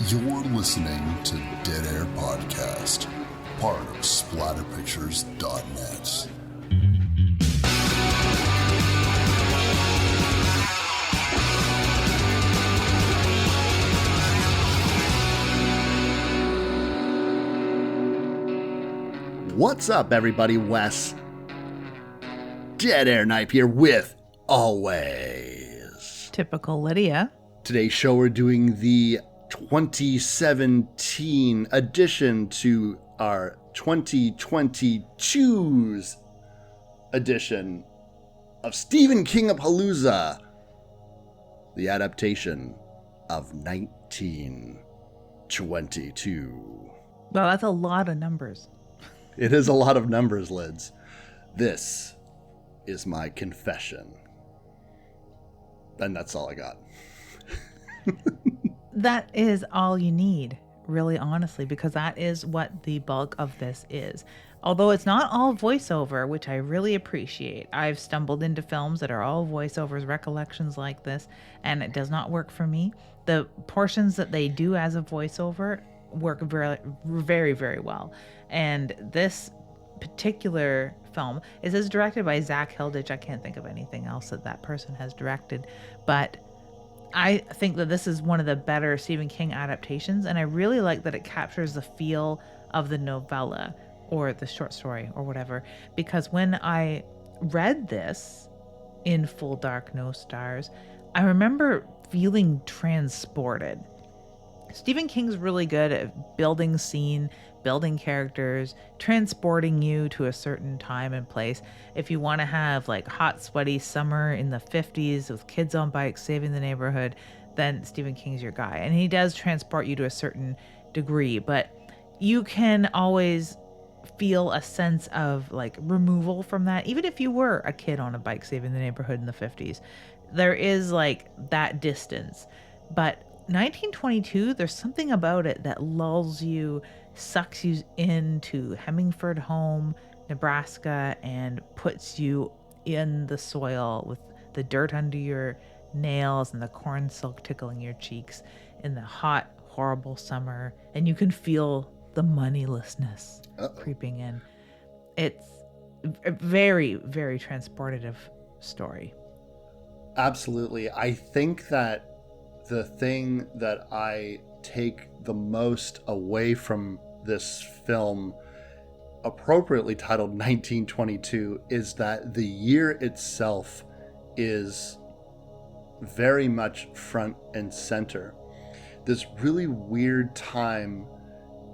You're listening to Dead Air Podcast, part of splatterpictures.net. What's up, everybody? Wes, Dead Air Knife here with always typical Lydia. Today's show, we're doing the 2017 addition to our 2022's edition of Stephen King-a-Palooza, the adaptation of 1922. Well, that's a lot of numbers. It is a lot of numbers, Lids. This is my confession. And that's all I got. That is all you need, really, honestly, because that is what the bulk of this is. Although it's not all voiceover, which I really appreciate. I've stumbled into films that are all voiceovers, recollections like this, and it does not work for me. The portions that they do as a voiceover work very, very, very well. And this particular film is directed by Zach Hilditch. I can't think of anything else that person has directed, but I think that this is one of the better Stephen King adaptations, and I really like that it captures the feel of the novella or the short story or whatever, because when I read this in Full Dark, No Stars, I remember feeling transported. Stephen King's really good at building scene, building characters, transporting you to a certain time and place. If you want to have like hot, sweaty summer in the 50s with kids on bikes saving the neighborhood, then Stephen King's your guy. And he does transport you to a certain degree, but you can always feel a sense of like removal from that. Even if you were a kid on a bike saving the neighborhood in the 50s, there is like that distance. But 1922, there's something about it that lulls you, sucks you into Hemingford home, Nebraska, and puts you in the soil with the dirt under your nails and the corn silk tickling your cheeks in the hot, horrible summer. And you can feel the moneylessness creeping in. It's a very, very transportative story. Absolutely. I think that the thing that I take the most away from this film, appropriately titled 1922, is that the year itself is very much front and center. This really weird time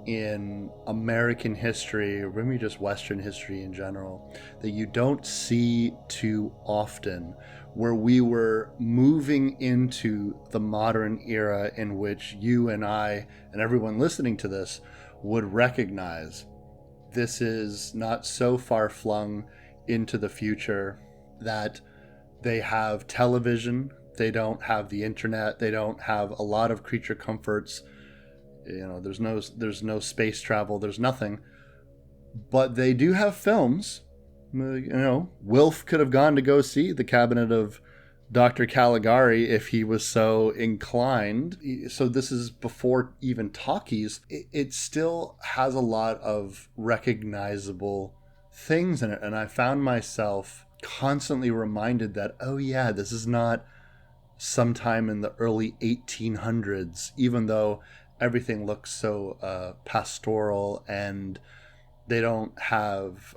in American history, or maybe just Western history in general, that you don't see too often, where we were moving into the modern era in which you and I and everyone listening to this would recognize this is not so far flung into the future that they have television, they don't have the internet, they don't have a lot of creature comforts, you know, there's no space travel, there's nothing, but they do have films. You know, Wilf could have gone to go see The Cabinet of Dr. Caligari if he was so inclined. So this is before even talkies. It still has a lot of recognizable things in it. And I found myself constantly reminded that, oh yeah, this is not sometime in the early 1800s, even though everything looks so pastoral and they don't have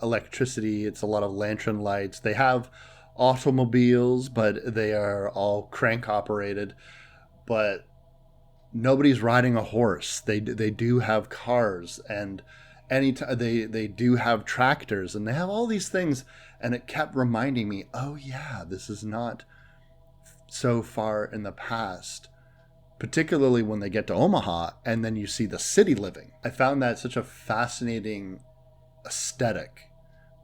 electricity. It's a lot of lantern lights. They have automobiles, but they are all crank operated. But nobody's riding a horse. They do have cars, and they do have tractors, and they have all these things. And it kept reminding me, oh yeah, this is not so far in the past. Particularly when they get to Omaha and then you see the city living. I found that such a fascinating aesthetic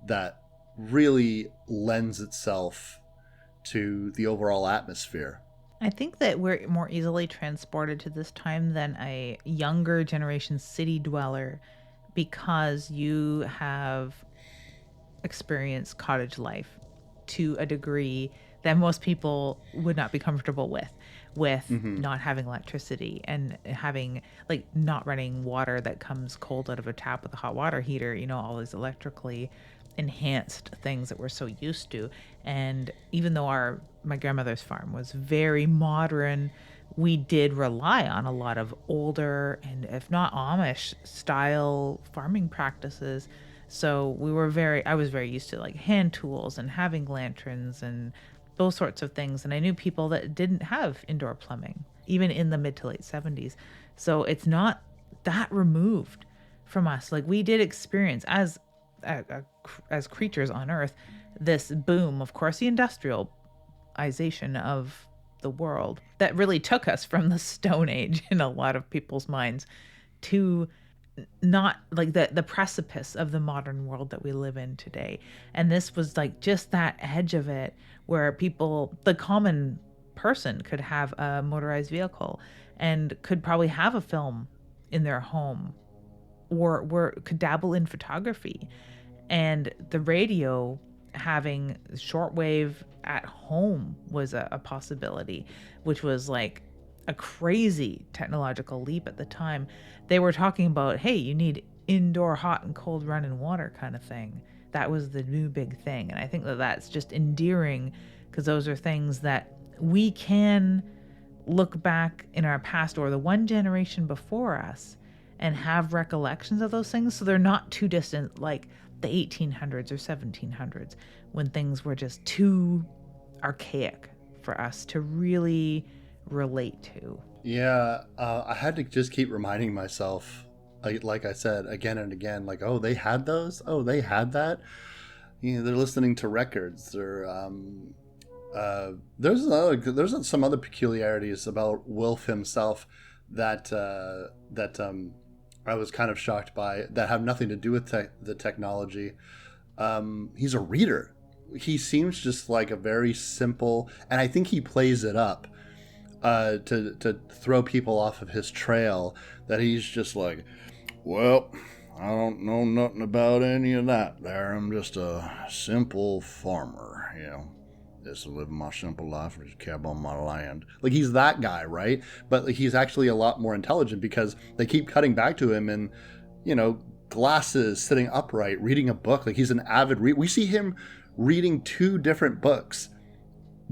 that really lends itself to the overall atmosphere. I think that we're more easily transported to this time than a younger generation city dweller because you have experienced cottage life to a degree that most people would not be comfortable with. with not having electricity and having like not running water that comes cold out of a tap with a hot water heater, all these electrically enhanced things that we're so used to. And even though my grandmother's farm was very modern, we did rely on a lot of older and if not Amish style farming practices. So I was very used to like hand tools and having lanterns and those sorts of things. And I knew people that didn't have indoor plumbing, even in the mid to late 70s. So it's not that removed from us. Like we did experience as creatures on Earth, this boom, of course, the industrialization of the world that really took us from the Stone Age in a lot of people's minds to not like the precipice of the modern world that we live in today. And this was like just that edge of it where the common person could have a motorized vehicle and could probably have a film in their home or could dabble in photography. And the radio, having shortwave at home was a possibility, which was like a crazy technological leap at the time. They were talking about, hey, you need indoor hot and cold running water kind of thing. That was the new big thing. And I think that that's just endearing because those are things that we can look back in our past or the one generation before us and have recollections of those things. So they're not too distant, like the 1800s or 1700s, when things were just too archaic for us to really relate to. Yeah, I had to just keep reminding myself, like I said, again and again, like, oh, they had those? Oh, they had that? They're listening to records. There's some other peculiarities about Wilf himself that I was kind of shocked by that have nothing to do with the technology. He's a reader. He seems just like a very simple, and I think he plays it up to throw people off of his trail, that he's just like, well, I don't know nothing about any of that there. I'm just a simple farmer, just living my simple life, just care about my land. Like, he's that guy, right? But like, he's actually a lot more intelligent because they keep cutting back to him in, glasses, sitting upright, reading a book. Like, he's an avid reader. We see him reading 2 different books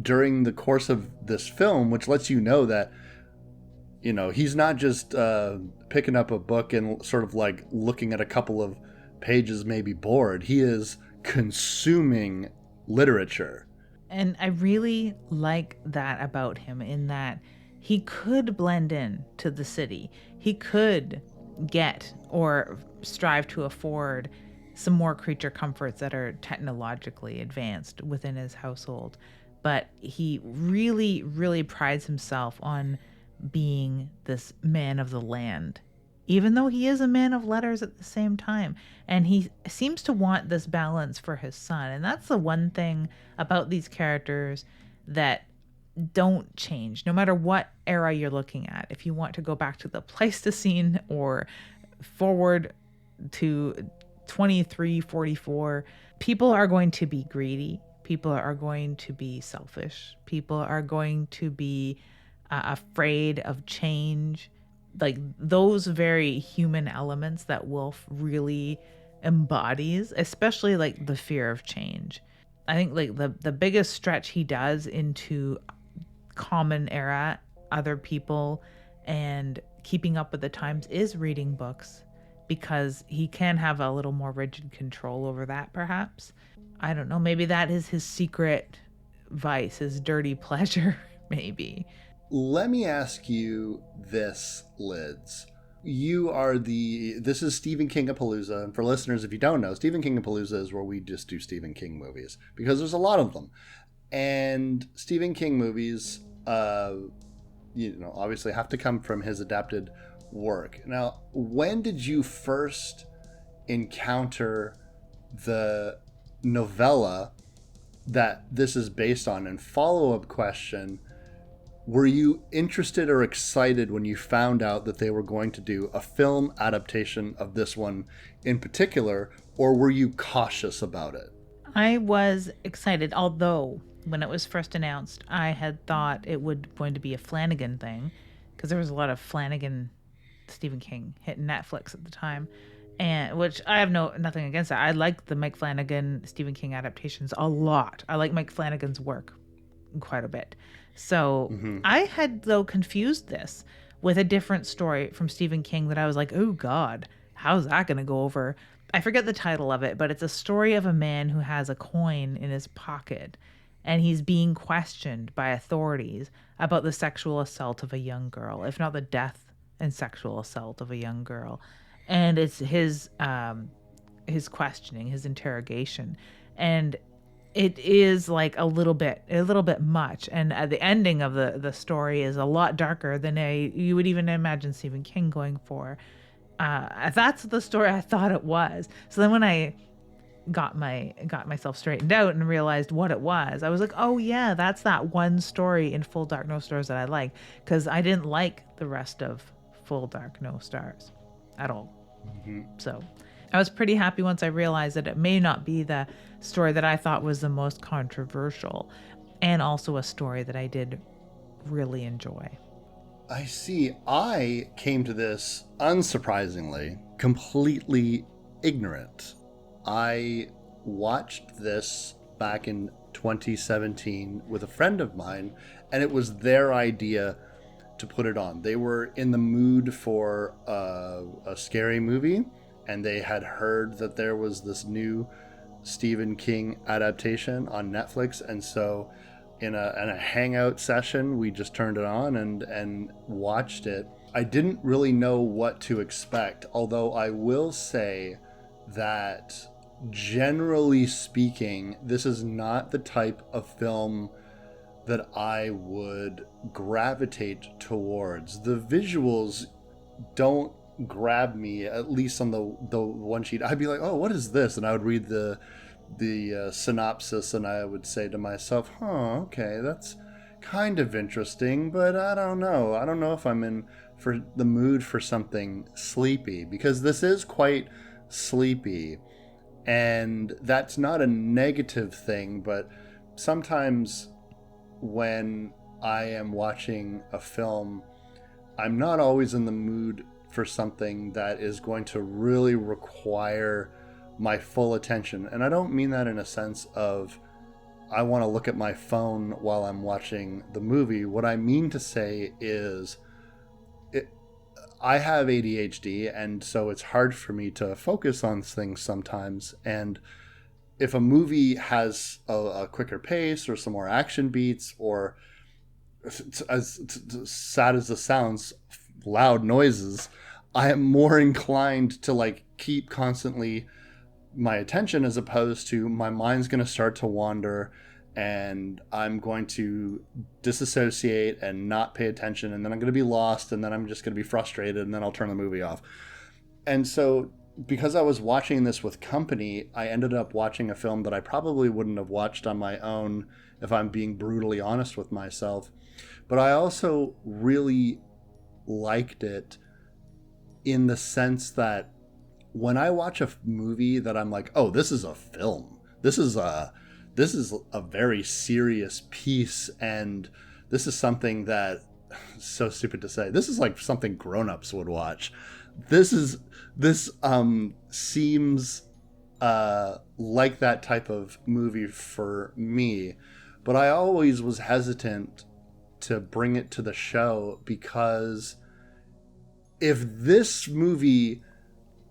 during the course of this film, which lets you know that, he's not just picking up a book and sort of like looking at a couple of pages, maybe bored. He is consuming literature. And I really like that about him, in that he could blend in to the city. He could get or strive to afford some more creature comforts that are technologically advanced within his household. But he really, really prides himself on being this man of the land, even though he is a man of letters at the same time. And he seems to want this balance for his son. And that's the one thing about these characters that don't change, no matter what era you're looking at. If you want to go back to the Pleistocene or forward to 2344, people are going to be greedy. People are going to be selfish. People are going to be afraid of change. Like, those very human elements that Wilf really embodies, especially like the fear of change. I think like the biggest stretch he does into common era, other people, and keeping up with the times is reading books, because he can have a little more rigid control over that, perhaps. I don't know, maybe that is his secret vice, his dirty pleasure, maybe. Let me ask you this, Lids. This is Stephen King-a-Palooza, and for listeners, if you don't know, Stephen King-a-Palooza is where we just do Stephen King movies, because there's a lot of them. And Stephen King movies, obviously have to come from his adapted work. Now, when did you first encounter the novella that this is based on? And follow-up question, were you interested or excited when you found out that they were going to do a film adaptation of this one in particular, or were you cautious about it? I was excited, although when it was first announced, I had thought it would going to be a Flanagan thing, because there was a lot of Flanagan Stephen King hitting Netflix at the time, and which I have nothing against that. I like the Mike Flanagan Stephen King adaptations a lot. I like Mike Flanagan's work quite a bit. So I had, though, confused this with a different story from Stephen King that I was like, oh God, how's that going to go over? I forget the title of it, but it's a story of a man who has a coin in his pocket, and he's being questioned by authorities about the sexual assault of a young girl, if not the death and sexual assault of a young girl. And it's his questioning, his interrogation, and it is like a little bit much. And the ending of the story is a lot darker than you would even imagine Stephen King going for. That's the story I thought it was. So then when I got myself straightened out and realized what it was, I was like, oh yeah, that's that one story in Full Dark No Stars that I like, because I didn't like the rest of Full Dark No Stars at all. So I was pretty happy once I realized that it may not be the story that I thought was the most controversial, and also a story that I did really enjoy. I see. I came to this, unsurprisingly, completely ignorant. I watched this back in 2017 with a friend of mine, and it was their idea to put it on. They were in the mood for a scary movie, and they had heard that there was this new Stephen King adaptation on Netflix, and so in a hangout session, we just turned it on and watched it. I didn't really know what to expect, although I will say that generally speaking, this is not the type of film that I would gravitate towards. The visuals don't grab me, at least on the one sheet. I'd be like, oh, what is this? And I would read the synopsis, and I would say to myself, okay, that's kind of interesting, but I don't know if I'm in for the mood for something sleepy, because this is quite sleepy, and that's not a negative thing, but sometimes when I am watching a film, I'm not always in the mood for something that is going to really require my full attention. And I don't mean that in a sense of I want to look at my phone while I'm watching the movie. What I mean to say is I have ADHD, and so it's hard for me to focus on things sometimes. And if a movie has a quicker pace or some more action beats, or as sad as this sounds, loud noises, I am more inclined to like keep constantly my attention, as opposed to my mind's going to start to wander and I'm going to disassociate and not pay attention, and then I'm going to be lost, and then I'm just going to be frustrated, and then I'll turn the movie off. And so because I was watching this with company, I ended up watching a film that I probably wouldn't have watched on my own, if I'm being brutally honest with myself. But I also really liked it in the sense that when I watch a movie that I'm like, oh, this is a film. This is a very serious piece, and this is something that, so stupid to say, this is like something grown-ups would watch. This seems like that type of movie for me, but I always was hesitant to bring it to the show, because if this movie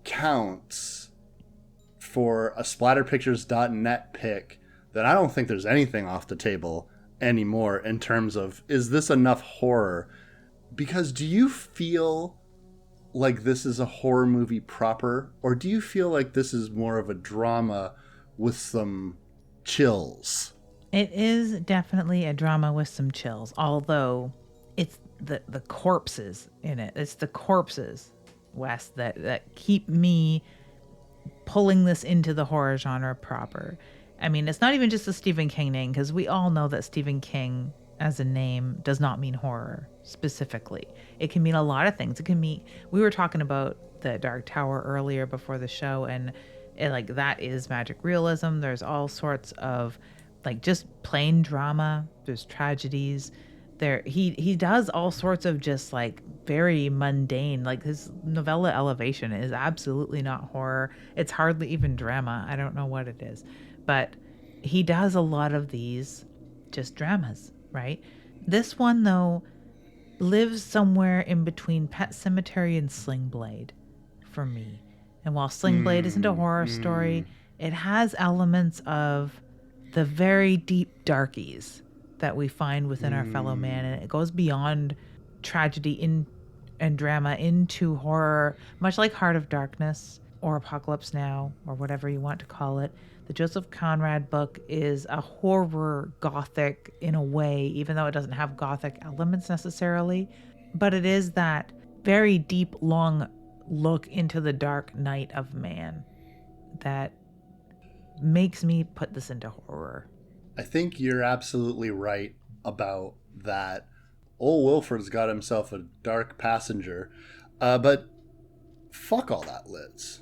counts for a splatterpictures.net pick, then I don't think there's anything off the table anymore in terms of, is this enough horror? Because do you feel like this is a horror movie proper, or do you feel like this is more of a drama with some chills? It is definitely a drama with some chills, although it's the corpses in it. It's the corpses, Wes, that keep me pulling this into the horror genre proper. I mean, it's not even just a Stephen King name, because we all know that Stephen King as a name does not mean horror specifically. It can mean a lot of things. It can mean, we were talking about the Dark Tower earlier before the show, and that is magic realism. There's all sorts of like just plain drama. There's tragedies. He does all sorts of just like very mundane. Like his novella Elevation is absolutely not horror. It's hardly even drama. I don't know what it is. But he does a lot of these just dramas, right? This one though lives somewhere in between Pet Cemetery and Sling Blade for me. And while Sling Blade isn't a horror story, it has elements of the very deep darkies that we find within our fellow man, and it goes beyond tragedy and drama into horror, much like Heart of Darkness or Apocalypse Now or whatever you want to call it. The Joseph Conrad book is a horror gothic in a way, even though it doesn't have gothic elements necessarily, but it is that very deep, long look into the dark night of man that makes me put this into horror. I think you're absolutely right about that. Old Wilfred's got himself a dark passenger. But fuck all that, Liz.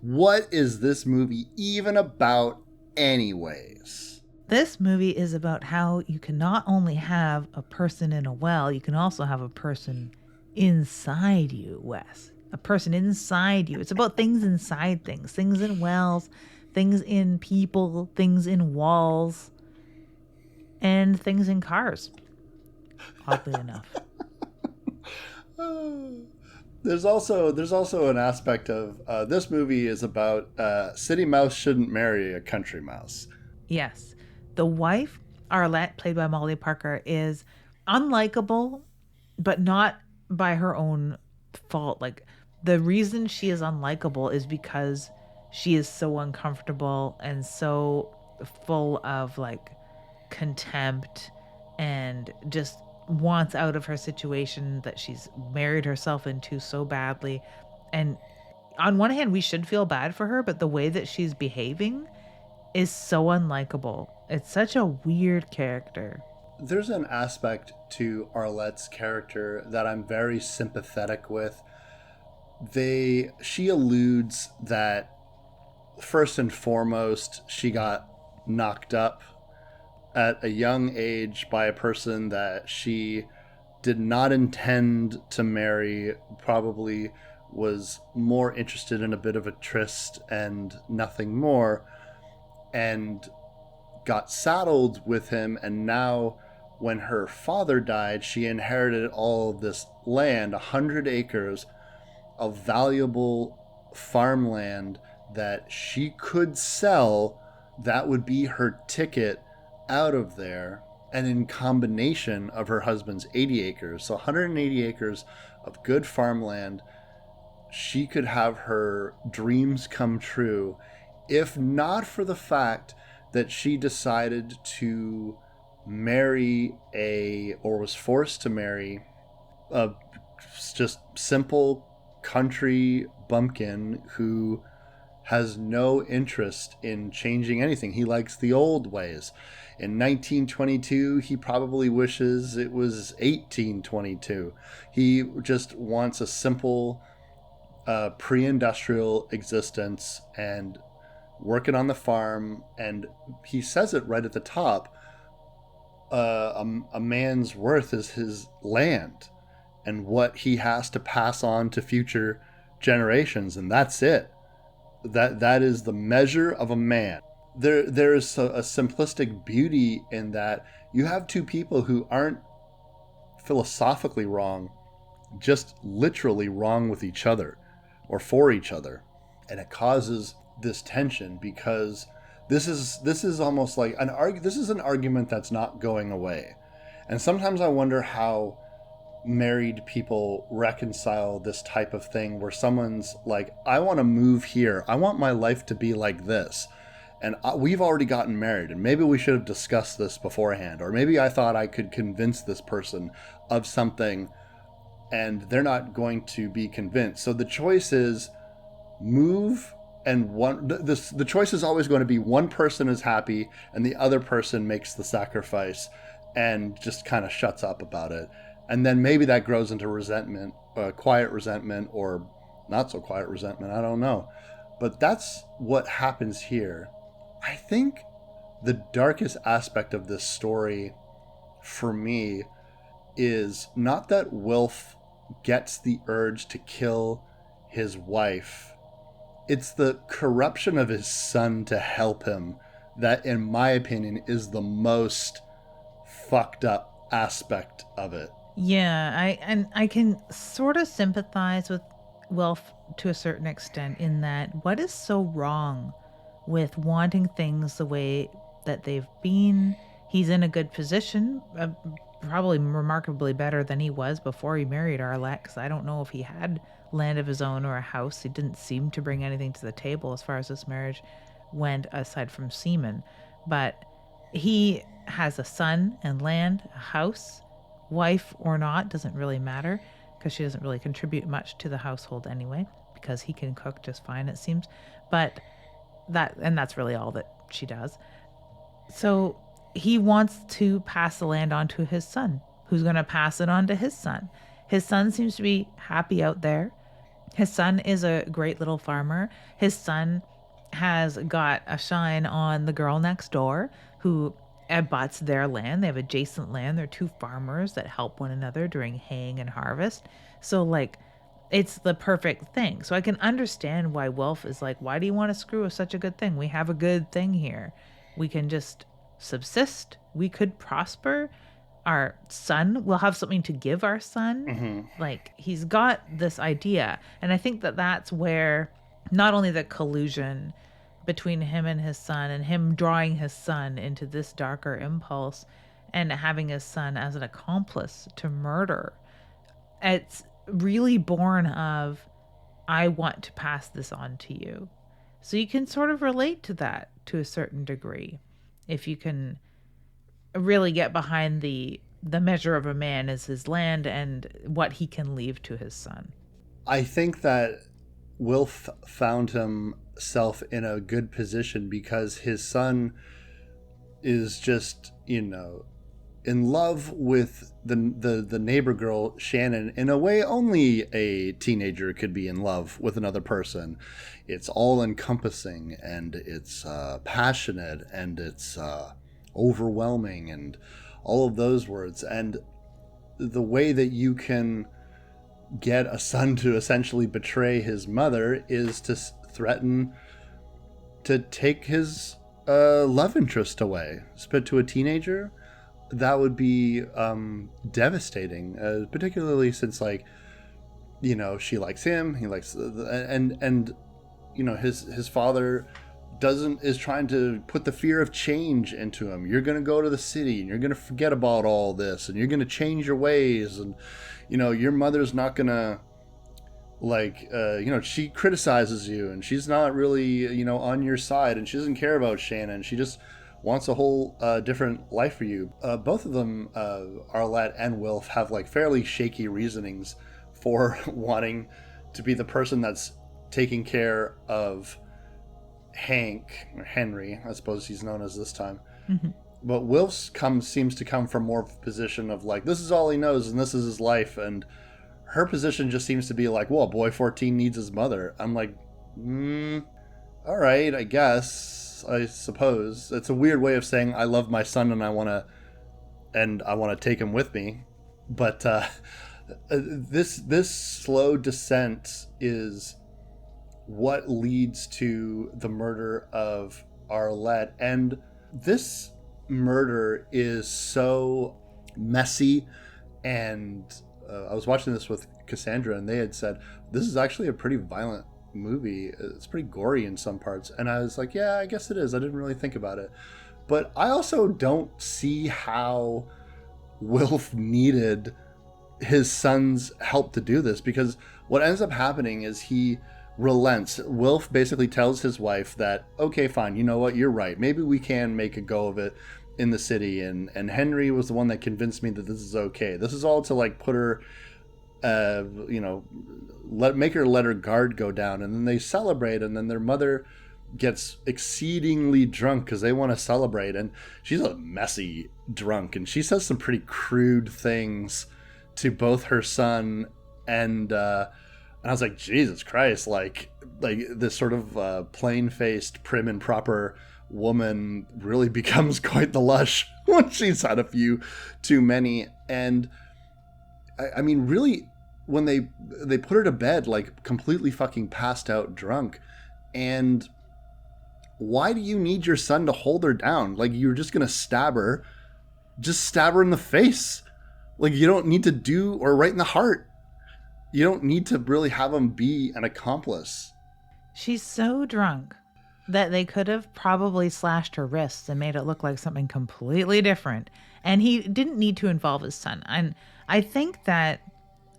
What is this movie even about anyways? This movie is about how you can not only have a person in a well, you can also have a person inside you, Wes. A person inside you. It's about things inside things. Things in wells, things in people, things in walls, and things in cars. Oddly enough. There's also an aspect of this movie is about city mouse shouldn't marry a country mouse. Yes. The wife, Arlette, played by Molly Parker, is unlikable, but not by her own fault. Like, the reason she is unlikable is because she is so uncomfortable and so full of like contempt and just wants out of her situation that she's married herself into so badly. And on one hand, we should feel bad for her, but the way that she's behaving is so unlikable. It's such a weird character. There's an aspect to Arlette's character that I'm very sympathetic with. She alludes that first and foremost, she got knocked up at a young age by a person that she did not intend to marry, probably was more interested in a bit of a tryst and nothing more, and got saddled with him. And now when her father died, she inherited all of this land, 100 acres of valuable farmland that she could sell. That would be her ticket out of there. And in combination of her husband's 80 acres, so 180 acres of good farmland, she could have her dreams come true, if not for the fact that she decided to marry or was forced to marry a just simple country bumpkin who has no interest in changing anything. He likes the old ways. In 1922, he probably wishes it was 1822. He just wants a simple pre-industrial existence and working on the farm. And he says it right at the top. A man's worth is his land and what he has to pass on to future generations, and that's it. That is the measure of a man. There is a simplistic beauty in that you have two people who aren't philosophically wrong, just literally wrong with each other or for each other, and it causes this tension because this is almost like this is an argument that's not going away. And sometimes I wonder how married people reconcile this type of thing where someone's like, I want to move here, I want my life to be like this, and we've already gotten married, and maybe we should have discussed this beforehand, or maybe I thought I could convince this person of something and they're not going to be convinced. So the choice is move, and the choice is always going to be one person is happy and the other person makes the sacrifice and just kind of shuts up about it. And then maybe that grows into resentment, quiet resentment, or not so quiet resentment. I don't know. But that's what happens here. I think the darkest aspect of this story for me is not that Wilf gets the urge to kill his wife. It's the corruption of his son to help him that, in my opinion, is the most fucked up aspect of it. Yeah, I can sort of sympathize with Wilf to a certain extent in that what is so wrong with wanting things the way that they've been? He's in a good position, probably remarkably better than he was before he married Arlette, because I don't know if he had land of his own or a house. He didn't seem to bring anything to the table as far as this marriage went, aside from semen. But he has a son and land, a house, wife or not, doesn't really matter, because she doesn't really contribute much to the household anyway, because he can cook just fine, it seems. But that's really all that she does. So he wants to pass the land on to his son, who's going to pass it on to his son. His son seems to be happy out there. His son is a great little farmer. His son has got a shine on the girl next door who abuts their land. They have adjacent land. They're two farmers that help one another during haying and harvest. So, like, it's the perfect thing. So I can understand why Wilf is like, why do you want to screw with such a good thing? We have a good thing here. We can just subsist. We could prosper. Our son will have something to give our son. Mm-hmm. Like, he's got this idea. And I think that that's where not only the collusion between him and his son, and him drawing his son into this darker impulse and having his son as an accomplice to murder, it's really born of, I want to pass this on to you. So you can sort of relate to that to a certain degree. If you can really get behind the measure of a man is his land and what he can leave to his son. I think that Wilf found himself in a good position because his son is just, in love with the neighbor girl, Shannon, in a way only a teenager could be in love with another person. It's all encompassing, and it's passionate, and it's overwhelming, and all of those words. And the way that you can get a son to essentially betray his mother is to threaten to take his love interest away. But to a teenager, that would be devastating, particularly since, she likes him, he likes his father is trying to put the fear of change into him. You're going to go to the city and you're going to forget about all this and you're going to change your ways, and your mother's not going to she criticizes you and she's not really on your side, and she doesn't care about Shannon. She just wants a whole different life for you. Both of them, Arlette and Wilf, have fairly shaky reasonings for wanting to be the person that's taking care of Hank, or Henry, I suppose he's known as this time. Mm-hmm. But Wilf's seems to come from more of a position of this is all he knows and this is his life, and her position just seems to be well, a boy 14 needs his mother. I'm all right, I guess, I suppose. It's a weird way of saying I love my son and I want to take him with me. But this slow descent is what leads to the murder of Arlette. And this murder is so messy, and I was watching this with Cassandra and they had said this is actually a pretty violent movie. It's pretty gory in some parts, and I was like, yeah, I guess it is. I didn't really think about it, but I also don't see how Wilf needed his son's help to do this, because what ends up happening is he relents. Wilf basically tells his wife that, okay, fine, you know what, you're right, maybe we can make a go of it in the city, and Henry was the one that convinced me that this is okay. This is all to put her make her let her guard go down, and then they celebrate, and then their mother gets exceedingly drunk because they want to celebrate, and she's a messy drunk, and she says some pretty crude things to both her son and And I was like, Jesus Christ, like this sort of plain-faced, prim and proper woman really becomes quite the lush when she's had a few too many. And I mean, really, when they put her to bed, like completely fucking passed out drunk. And why do you need your son to hold her down? Like, you're just going to stab her. Just stab her in the face. Like, you don't need to do, or right in the heart. You don't need to really have him be an accomplice. She's so drunk that they could have probably slashed her wrists and made it look like something completely different. And he didn't need to involve his son. And I think that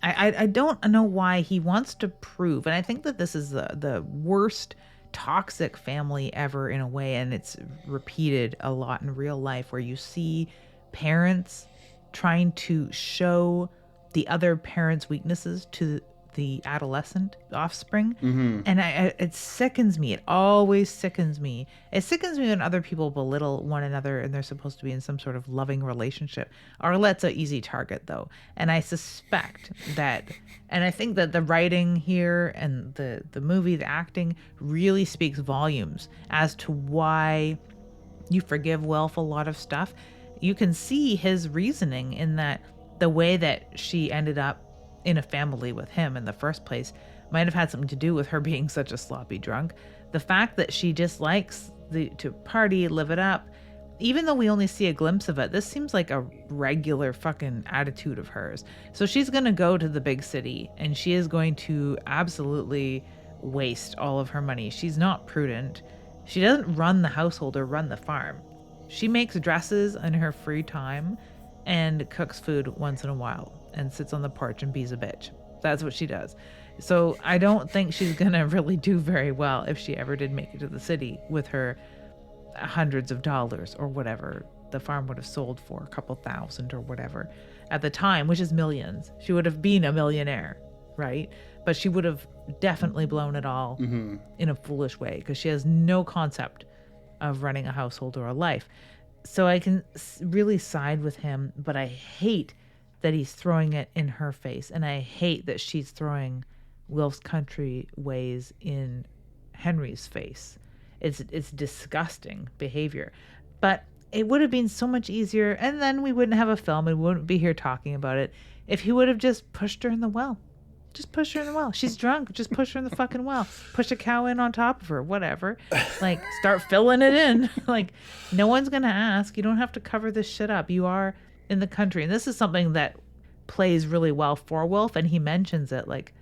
I don't know why he wants to prove. And I think that this is the worst toxic family ever in a way. And it's repeated a lot in real life, where you see parents trying to show the other parent's weaknesses to the adolescent offspring. And it sickens me. It always sickens me. It sickens me when other people belittle one another and they're supposed to be in some sort of loving relationship. Arlette's an easy target, though. And I suspect that, and I think that the writing here and the movie, the acting really speaks volumes as to why you forgive Wilf a lot of stuff. You can see his reasoning in that the way that she ended up in a family with him in the first place might have had something to do with her being such a sloppy drunk. The fact that she just likes to party, live it up, even though we only see a glimpse of it, this seems like a regular fucking attitude of hers. So she's going to go to the big city and she is going to absolutely waste all of her money. She's not prudent. She doesn't run the household or run the farm. She makes dresses in her free time and cooks food once in a while and sits on the porch and bees a bitch. That's what she does. So I don't think she's gonna really do very well if she ever did make it to the city with her hundreds of dollars or whatever the farm would have sold for, a couple thousand or whatever at the time, which is millions. She would have been a millionaire, right? But she would have definitely blown it all in a foolish way because she has no concept of running a household or a life. So I can really side with him, but I hate that he's throwing it in her face. And I hate that she's throwing Wilf's country ways in Henry's face. It's disgusting behavior. But it would have been so much easier, and then we wouldn't have a film and we wouldn't be here talking about it, if he would have just pushed her in the well. Just push her in the well. She's drunk. Just push her in the fucking well. Push a cow in on top of her. Whatever. Like, start filling it in. Like, no one's going to ask. You don't have to cover this shit up. You are in the country. And this is something that plays really well for Wilf. And he mentions it. Like,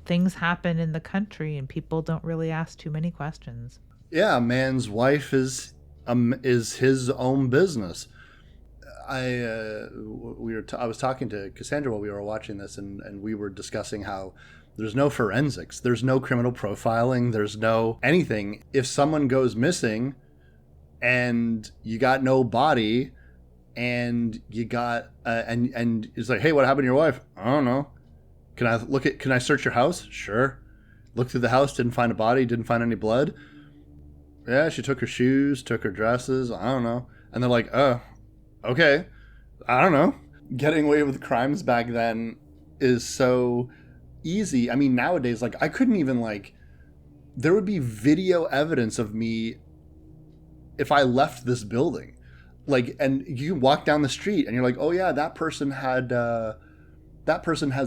things happen in the country and people don't really ask too many questions. Yeah, a man's wife is his own business. I was talking to Cassandra while we were watching this, and we were discussing how there's no forensics, there's no criminal profiling, there's no anything. If someone goes missing and you got no body and you got and it's like, hey, what happened to your wife? I don't know. Can I search your house? Sure. Looked through the house, didn't find a body, didn't find any blood. Yeah, she took her shoes, took her dresses, I don't know. And they're like, oh, okay, I don't know. Getting away with crimes back then is so easy. I mean, nowadays, like, I couldn't even, like, there would be video evidence of me if I left this building. Like, and you can walk down the street and you're like, oh yeah, that person has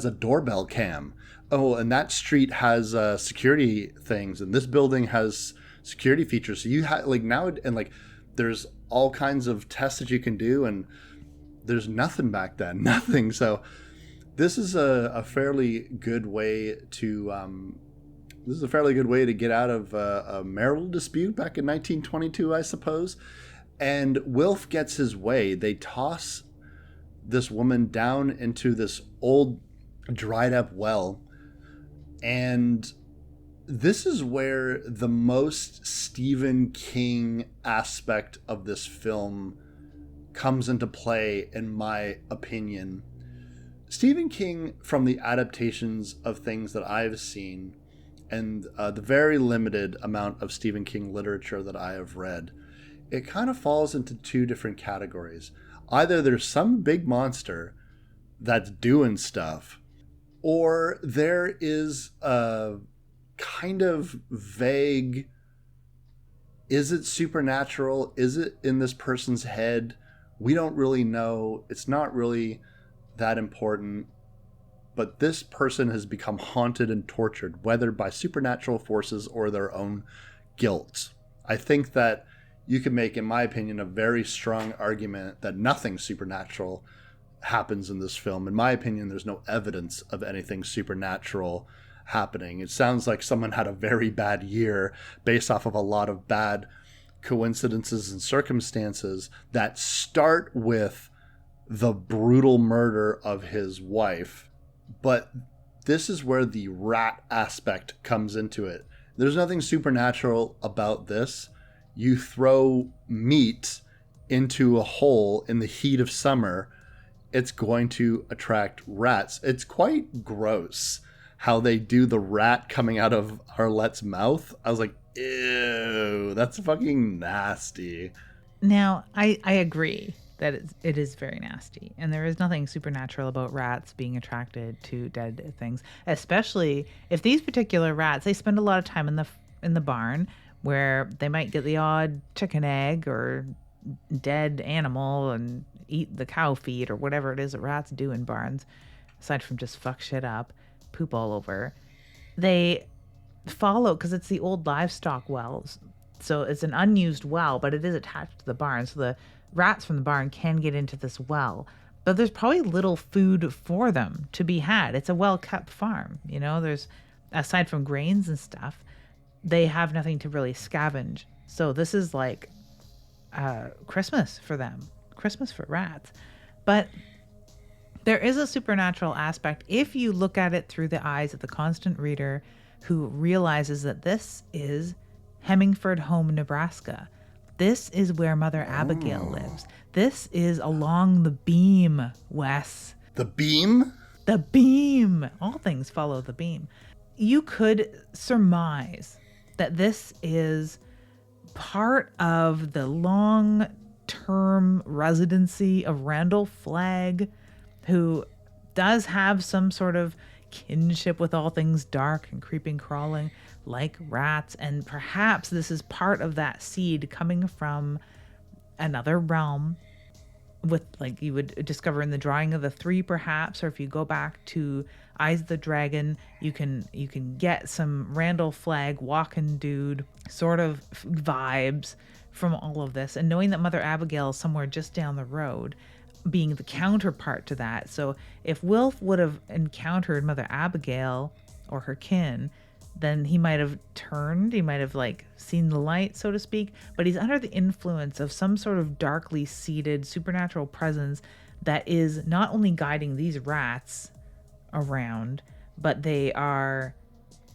a doorbell cam. Oh, and that street has security things, and this building has security features. So you have, like, now, and like, there's all kinds of tests that you can do, and there's nothing back then, nothing. So this is a fairly good way to get out of a marital dispute back in 1922, I suppose. And Wilf gets his way. They toss this woman down into this old dried up well, and this is where the most Stephen King aspect of this film comes into play, in my opinion. Stephen King, from the adaptations of things that I've seen and the very limited amount of Stephen King literature that I have read, it kind of falls into two different categories. Either there's some big monster that's doing stuff, Or there is a kind of vague, is it supernatural? Is it in this person's head? We don't really know. It's not really that important. But this person has become haunted and tortured, whether by supernatural forces or their own guilt. I think that you could make, in my opinion, a very strong argument that nothing supernatural happens in this film. In my opinion, there's no evidence of anything supernatural happening. It sounds like someone had a very bad year based off of a lot of bad coincidences and circumstances that start with the brutal murder of his wife. But this is where the rat aspect comes into it. There's nothing supernatural about this. You throw meat into a hole in the heat of summer, it's going to attract rats. It's quite gross how they do the rat coming out of Arlette's mouth. I was like, ew, that's fucking nasty. Now, I agree that it is very nasty. And there is nothing supernatural about rats being attracted to dead things, especially if these particular rats, they spend a lot of time in the barn where they might get the odd chicken egg or dead animal and eat the cow feed or whatever it is that rats do in barns, aside from just fuck shit up, poop all over. They follow, because it's the old livestock wells. So it's an unused well, but it is attached to the barn. So the rats from the barn can get into this well. But there's probably little food for them to be had. It's a well-kept farm. You know, there's, aside from grains and stuff, they have nothing to really scavenge. So this is like Christmas for them. Christmas for rats. But there is a supernatural aspect if you look at it through the eyes of the constant reader who realizes that this is Hemingford Home, Nebraska. This is where Mother Abigail lives. This is along the beam, Wes. The beam? The beam. All things follow the beam. You could surmise that this is part of the long-term residency of Randall Flagg, who does have some sort of kinship with all things dark and creeping, crawling like rats. And perhaps this is part of that seed coming from another realm, with, like, you would discover in the drawing of the three, perhaps, or if you go back to Eyes of the Dragon, you can get some Randall Flagg walking dude sort of vibes from all of this. And knowing that Mother Abigail is somewhere just down the road, being the counterpart to that. So if Wilf would have encountered Mother Abigail or her kin, then he might have turned, he might have like seen the light, so to speak, but he's under the influence of some sort of darkly seated supernatural presence that is not only guiding these rats around, but they are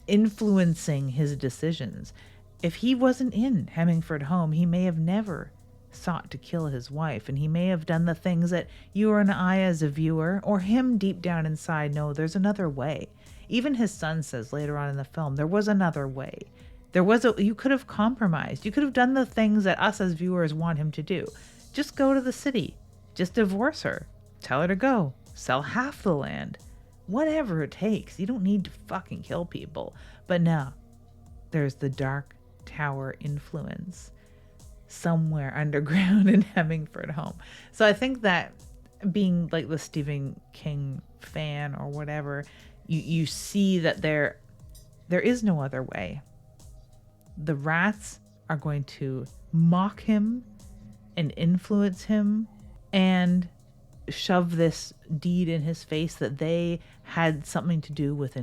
influencing his decisions. If he wasn't in Hemingford Home, he may have never sought to kill his wife, and he may have done the things that you or I as a viewer, or him deep down inside, know there's another way. Even his son says later on in the film, there was another way. You could have compromised. You could have done the things that us as viewers want him to do. Just go to the city. Just divorce her. Tell her to go. Sell half the land. Whatever it takes. You don't need to fucking kill people. But no, there's the Dark Tower influence somewhere underground in Hemingford Home. So I think that, being like the Stephen King fan or whatever, you see that there is no other way. The rats are going to mock him and influence him and shove this deed in his face that they had something to do with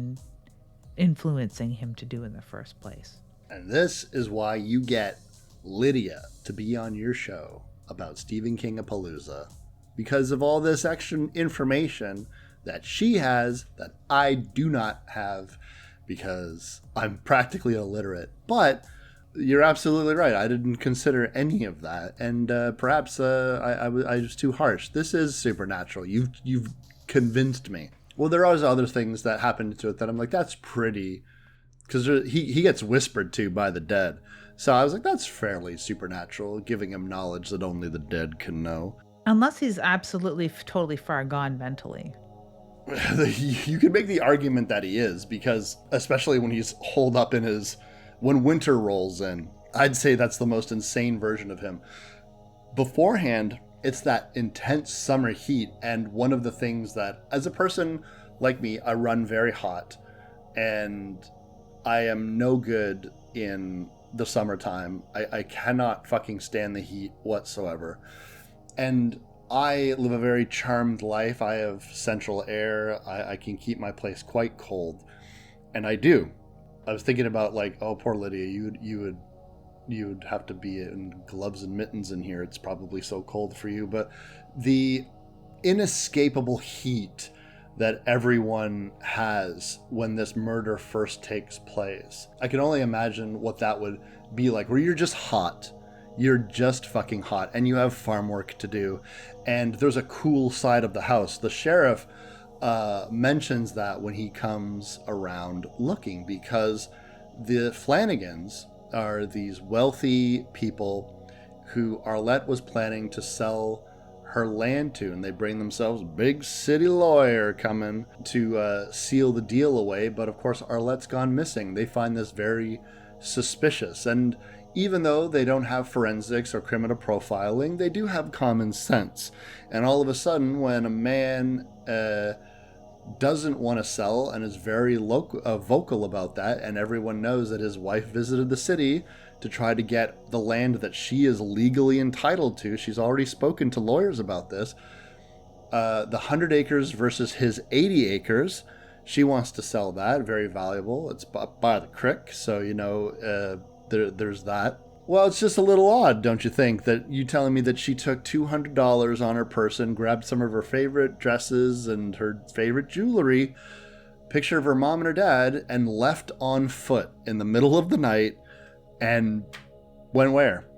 influencing him to do in the first place. And this is why you get Lydia to be on your show about Stephen King-a-Palooza, because of all this extra information that she has that I do not have, because I'm practically illiterate. But you're absolutely right. I didn't consider any of that, and perhaps I was too harsh. This is supernatural. You've convinced me. Well, there are other things that happen to it that I'm like, that's pretty, because he gets whispered to by the dead. So I was like, that's fairly supernatural, giving him knowledge that only the dead can know. Unless he's absolutely totally far gone mentally. You can make the argument that he is, because especially when he's holed up when winter rolls in, I'd say that's the most insane version of him. Beforehand, it's that intense summer heat, and one of the things that, as a person like me, I run very hot, and I am no good in the summertime. I cannot fucking stand the heat whatsoever. And I live a very charmed life. I have central air. I can keep my place quite cold. And I do. I was thinking about, like, oh, poor Lydia, you would have to be in gloves and mittens in here. It's probably so cold for you. But the inescapable heat that everyone has when this murder first takes place, I can only imagine what that would be like, where you're just hot. You're just fucking hot, and you have farm work to do, and there's a cool side of the house. The sheriff mentions that when he comes around looking, because the Flanagans are these wealthy people who Arlette was planning to sell her land to, and they bring themselves a big city lawyer coming to seal the deal away. But of course, Arlette's gone missing. They find this very suspicious, and even though they don't have forensics or criminal profiling, they do have common sense. And all of a sudden, when a man doesn't want to sell and is very vocal about that, and everyone knows that his wife visited the city to try to get the land that she is legally entitled to, she's already spoken to lawyers about this, the 100 acres versus his 80 acres, she wants to sell that. Very valuable. It's by the creek, so, you know, there's that. Well, it's just a little odd, don't you think, that you telling me that she took $200 on her person, grabbed some of her favorite dresses and her favorite jewelry, picture of her mom and her dad, and left on foot in the middle of the night, and went where?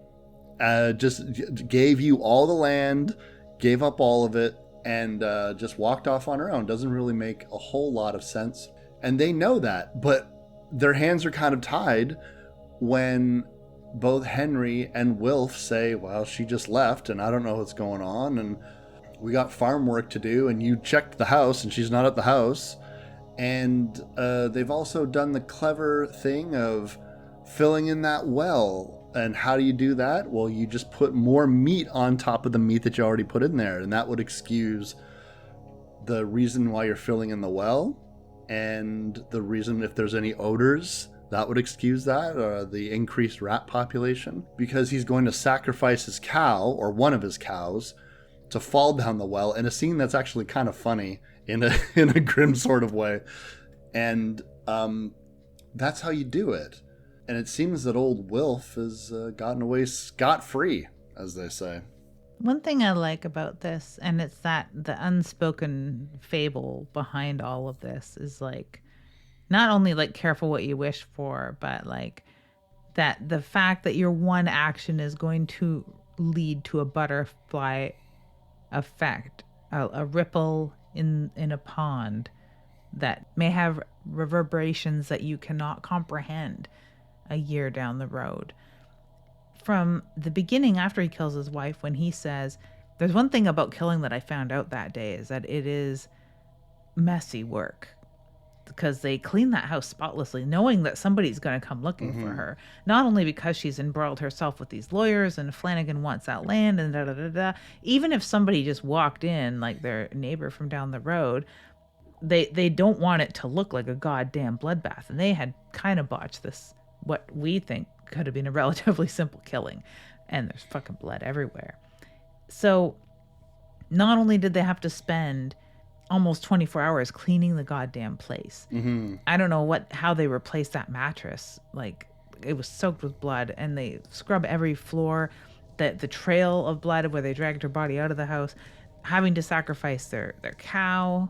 Just gave you all the land, gave up all of it, and just walked off on her own. Doesn't really make a whole lot of sense. And they know that, but their hands are kind of tied when both Henry and Wilf say, well, she just left and I don't know what's going on, and we got farm work to do, and you checked the house and she's not at the house. And they've also done the clever thing of filling in that well. And how do you do that? Well, you just put more meat on top of the meat that you already put in there, and that would excuse the reason why you're filling in the well, and the reason if there's any odors, that would excuse that, the increased rat population, because he's going to sacrifice his cow, or one of his cows, to fall down the well in a scene that's actually kind of funny in a grim sort of way. And that's how you do it. And it seems that old Wilf has gotten away scot-free, as they say. One thing I like about this, and it's that the unspoken fable behind all of this, is like, not only like careful what you wish for, but like that the fact that your one action is going to lead to a butterfly effect, a ripple in a pond that may have reverberations that you cannot comprehend a year down the road. From the beginning, after he kills his wife, when he says, there's one thing about killing that I found out that day, is that it is messy work. Because they clean that house spotlessly, knowing that somebody's going to come looking for her. Not only because she's embroiled herself with these lawyers and Flanagan wants that land and da-da-da-da. Even if somebody just walked in, like their neighbor from down the road, they don't want it to look like a goddamn bloodbath. And they had kind of botched this, what we think could have been a relatively simple killing. And there's fucking blood everywhere. So not only did they have to spend almost 24 hours cleaning the goddamn place. I don't know how they replaced that mattress. Like, it was soaked with blood, and they scrub every floor, the trail of blood where they dragged her body out of the house, having to sacrifice their cow,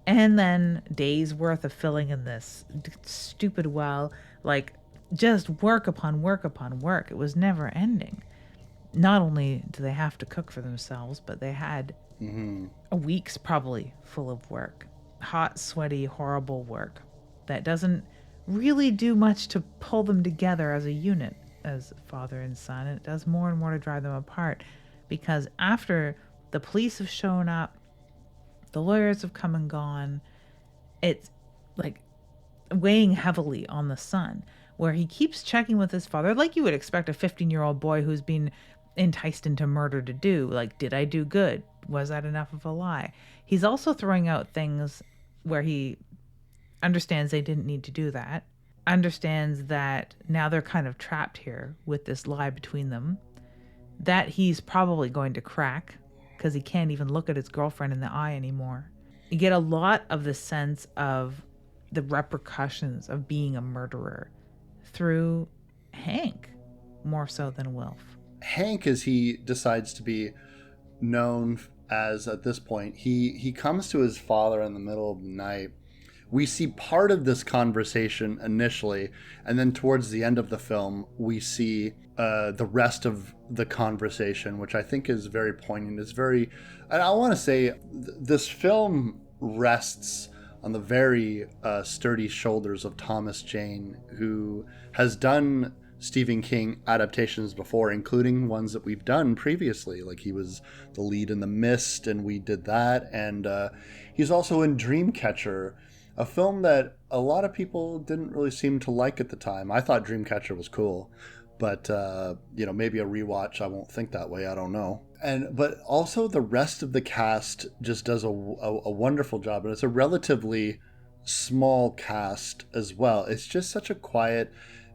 and then days worth of filling in this stupid well. Like, just work upon work upon work. It was never ending. Not only do they have to cook for themselves, but they had a week's probably full of work. Hot, sweaty, horrible work that doesn't really do much to pull them together as a unit, as father and son. It does more and more to drive them apart, because after the police have shown up, the lawyers have come and gone, it's like weighing heavily on the son, where he keeps checking with his father, like you would expect a 15-year-old boy who's been enticed into murder to do. Like, did I do good? Was that enough of a lie? He's also throwing out things where he understands they didn't need to do that, understands that now they're kind of trapped here with this lie between them, that he's probably going to crack because he can't even look at his girlfriend in the eye anymore. You get a lot of the sense of the repercussions of being a murderer through Hank, more so than Wilf. Hank, as he decides to be known as at this point, he comes to his father in the middle of the night. We see part of this conversation initially, and then towards the end of the film, we see the rest of the conversation, which I think is very poignant. It's very, and I want to say, this film rests on the very sturdy shoulders of Thomas Jane, who has done Stephen King adaptations before, including ones that we've done previously. Like, he was the lead in The Mist, and we did that. And he's also in Dreamcatcher, a film that a lot of people didn't really seem to like at the time. I thought Dreamcatcher was cool, but maybe a rewatch, I won't think that way. I don't know. But also the rest of the cast just does a wonderful job, and it's a relatively small cast as well. It's just such a quiet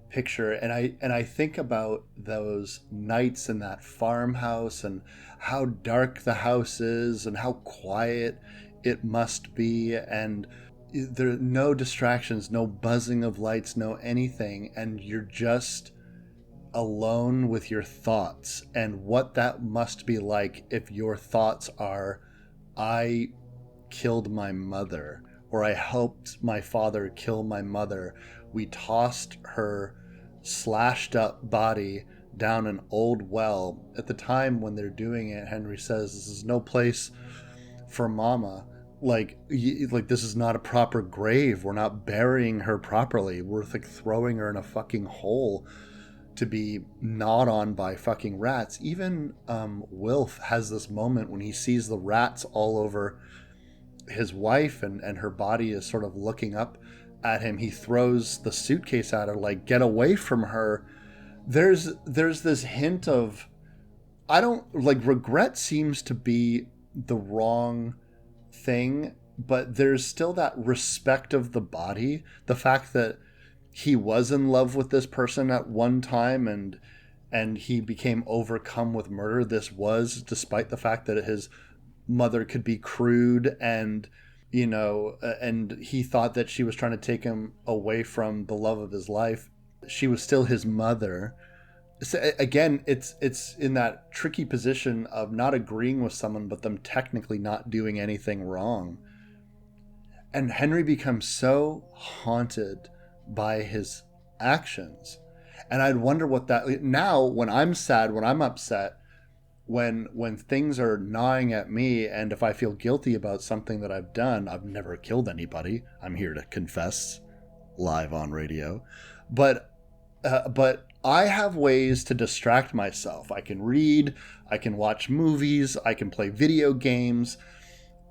picture, and I think about those nights in that farmhouse and how dark the house is and how quiet it must be, and there are no distractions, no buzzing of lights, no anything, and you're just alone with your thoughts, and what that must be like if your thoughts are, I killed my mother, or I helped my father kill my mother. We tossed her slashed up body down an old well. At the time when they're doing it, Henry says, this is no place for mama. Like this is not a proper grave. We're not burying her properly. We're like throwing her in a fucking hole to be gnawed on by fucking rats. Even Wilf has this moment when he sees the rats all over his wife, and her body is sort of looking up at him. He throws the suitcase at her, like, get away from her. There's this hint of, regret seems to be the wrong thing, but there's still that respect of the body, the fact that he was in love with this person at one time, and he became overcome with murder. This was despite the fact that his mother could be crude, and and he thought that she was trying to take him away from the love of his life. She was still his mother. So again, it's in that tricky position of not agreeing with someone, but them technically not doing anything wrong. And Henry becomes so haunted by his actions. And I'd wonder what that, now when I'm sad, when I'm upset, when things are gnawing at me, and if I feel guilty about something that I've done, I've never killed anybody. I'm here to confess live on radio. But I have ways to distract myself. I can read, I can watch movies, I can play video games.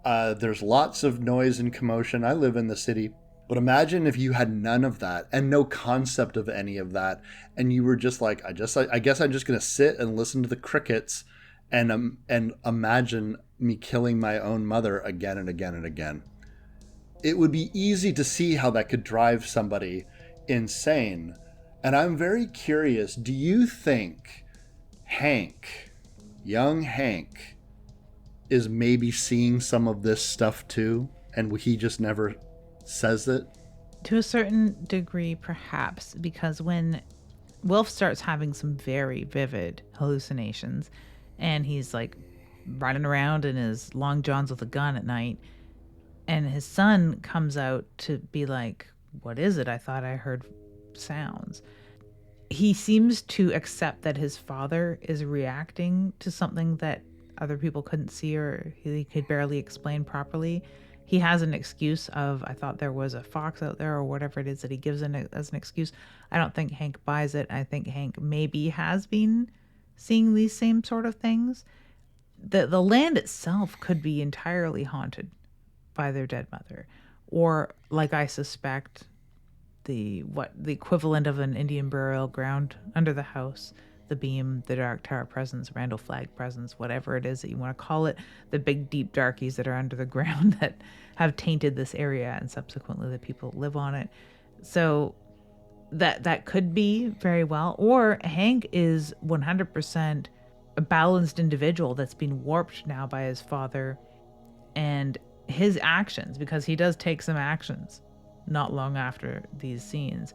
There's lots of noise and commotion. I live in the city. But imagine if you had none of that and no concept of any of that, and you were just like, I guess I'm just going to sit and listen to the crickets and imagine me killing my own mother again and again and again. It would be easy to see how that could drive somebody insane. And I'm very curious, do you think Hank, young Hank, is maybe seeing some of this stuff too, and he just never says it? To a certain degree, perhaps, because when Wilf starts having some very vivid hallucinations, and he's like running around in his long johns with a gun at night, and his son comes out to be like, what is it? I thought I heard sounds. He seems to accept that his father is reacting to something that other people couldn't see or he could barely explain properly. He has an excuse of, I thought there was a fox out there, or whatever it is that he gives as an excuse. I don't think Hank buys it. I think Hank maybe has been seeing these same sort of things. The land itself could be entirely haunted by their dead mother. or like I suspect, the equivalent of an Indian burial ground under the house, the beam, the dark tower presence, Randall flag presence, whatever it is that you want to call it, the big deep darkies that are under the ground that have tainted this area and subsequently the people that live on it. So that could be very well. Or Hank is 100% a balanced individual that's been warped now by his father and his actions, because he does take some actions not long after these scenes,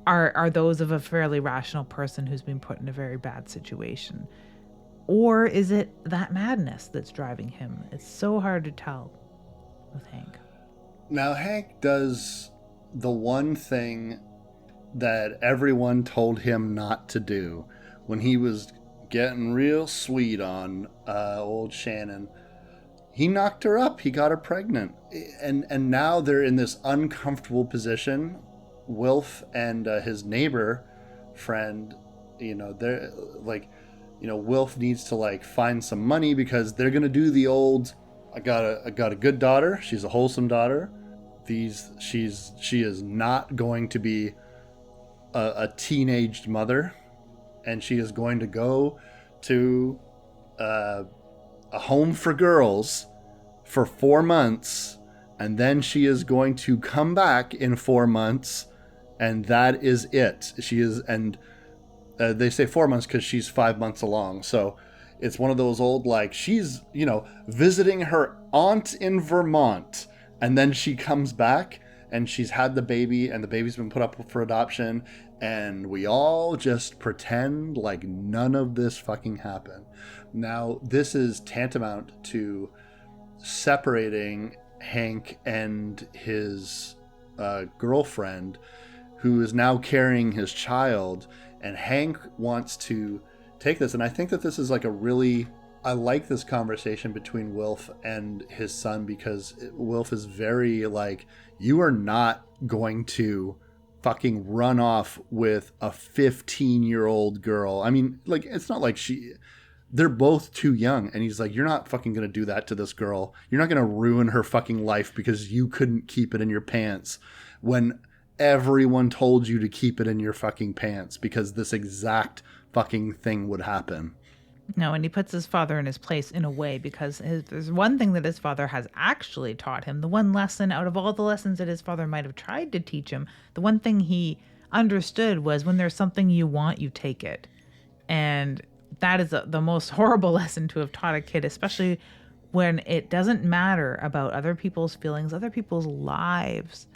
are those of a fairly rational person who's been put in a very bad situation. Or is it that madness that's driving him? It's so hard to tell with Hank. Now, Hank does the one thing that everyone told him not to do when he was getting real sweet on old Shannon. He knocked her up. He got her pregnant. And now they're in this uncomfortable position. Wilf and his neighbor friend, they're like, Wilf needs to like find some money because they're going to do the old, I got a good daughter. She's a wholesome daughter. She is not going to be a teenaged mother, and she is going to go to a home for girls for 4 months, and then she is going to come back in 4 months, and that is it. She is, and they say 4 months because she's 5 months along. So it's one of those old, like, she's, visiting her aunt in Vermont, and then she comes back and she's had the baby, and the baby's been put up for adoption, and we all just pretend like none of this fucking happened. Now, this is tantamount to separating Hank and his girlfriend, who is now carrying his child, and Hank wants to take this. And I think that this is like I like this conversation between Wilf and his son, because Wilf is very like, you are not going to fucking run off with a 15-year-old girl. I mean, like, it's not like they're both too young. And he's like, you're not fucking going to do that to this girl. You're not going to ruin her fucking life because you couldn't keep it in your pants when everyone told you to keep it in your fucking pants, because this exact fucking thing would happen. No, and he puts his father in his place in a way, because there's one thing that his father has actually taught him. The one lesson out of all the lessons that his father might have tried to teach him, the one thing he understood was, when there's something you want, you take it. And that is the most horrible lesson to have taught a kid, especially when it doesn't matter about other people's feelings, other people's lives.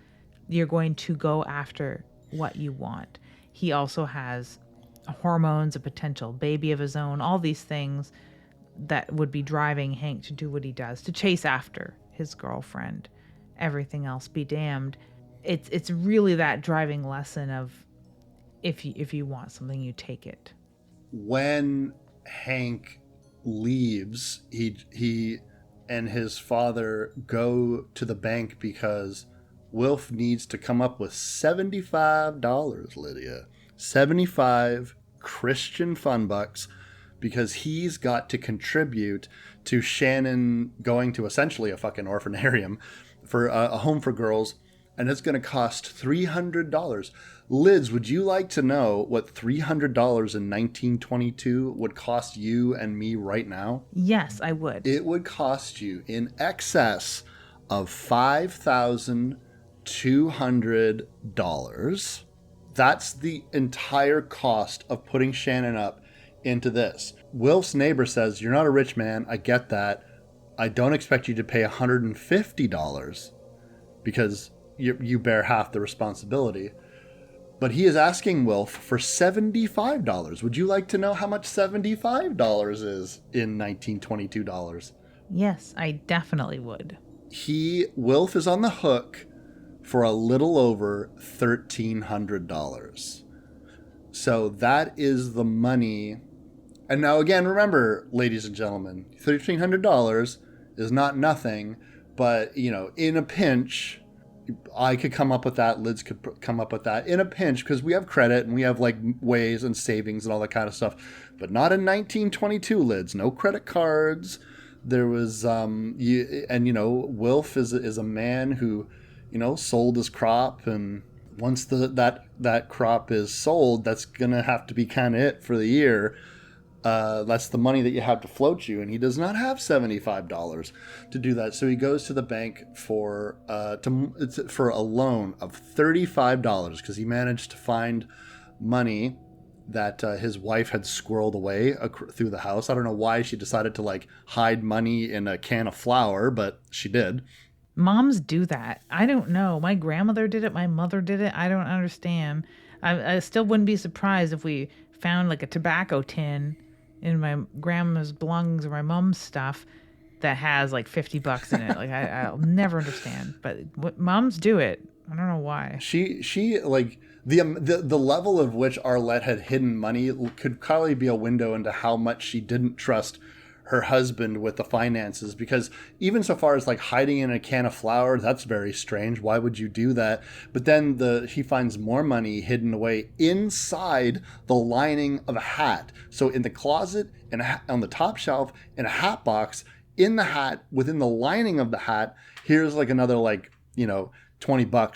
You're going to go after what you want. He also has hormones, a potential baby of his own, all these things that would be driving Hank to do what he does, to chase after his girlfriend. Everything else be damned. It's really that driving lesson of, if you want something, you take it. When Hank leaves, he and his father go to the bank because Wilf needs to come up with $75, Lydia. 75 Christian fun bucks, because he's got to contribute to Shannon going to essentially a fucking orphanarium for a home for girls, and it's going to cost $300. Liz, would you like to know what $300 in 1922 would cost you and me right now? Yes, I would. It would cost you in excess of $5,200. That's the entire cost of putting Shannon up into this. Wilf's neighbor says, you're not a rich man. I get that. I don't expect you to pay $150 because you bear half the responsibility. But he is asking Wilf for $75. Would you like to know how much $75 is in 1922 dollars? Yes, I definitely would. Wilf is on the hook for a little over $1,300. So that is the money. And now again, remember, ladies and gentlemen, $1,300 is not nothing, but in a pinch, I could come up with that. Liz could come up with that in a pinch, because we have credit and we have like ways and savings and all that kind of stuff, but not in 1922, Liz. No credit cards. There was, Wilf is a man who sold his crop, and once that crop is sold, that's gonna have to be kind of it for the year. That's the money that you have to float you, and he does not have $75 to do that. So he goes to the bank for a loan of $35 because he managed to find money that his wife had squirreled away through the house. I don't know why she decided to hide money in a can of flour, but she did. Moms do that. I don't know. My grandmother did it. My mother did it. I don't understand. I still wouldn't be surprised if we found a tobacco tin in my grandma's belongings or my mom's stuff that has $50 in it. I'll never understand. But moms do it. I don't know why. She the level of which Arlette had hidden money could probably be a window into how much she didn't trust her husband with the finances, because even so far as hiding in a can of flour, that's very strange. Why would you do that? But then he finds more money hidden away inside the lining of a hat. So in the closet and on the top shelf, in a hat box, in the hat, within the lining of the hat, here's another $20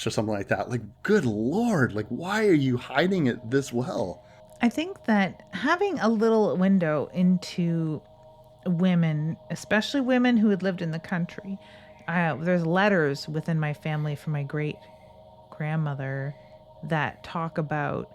or something like that. Good Lord, why are you hiding it this well? I think that having a little window into women, especially women who had lived in the country, there's letters within my family from my great grandmother that talk about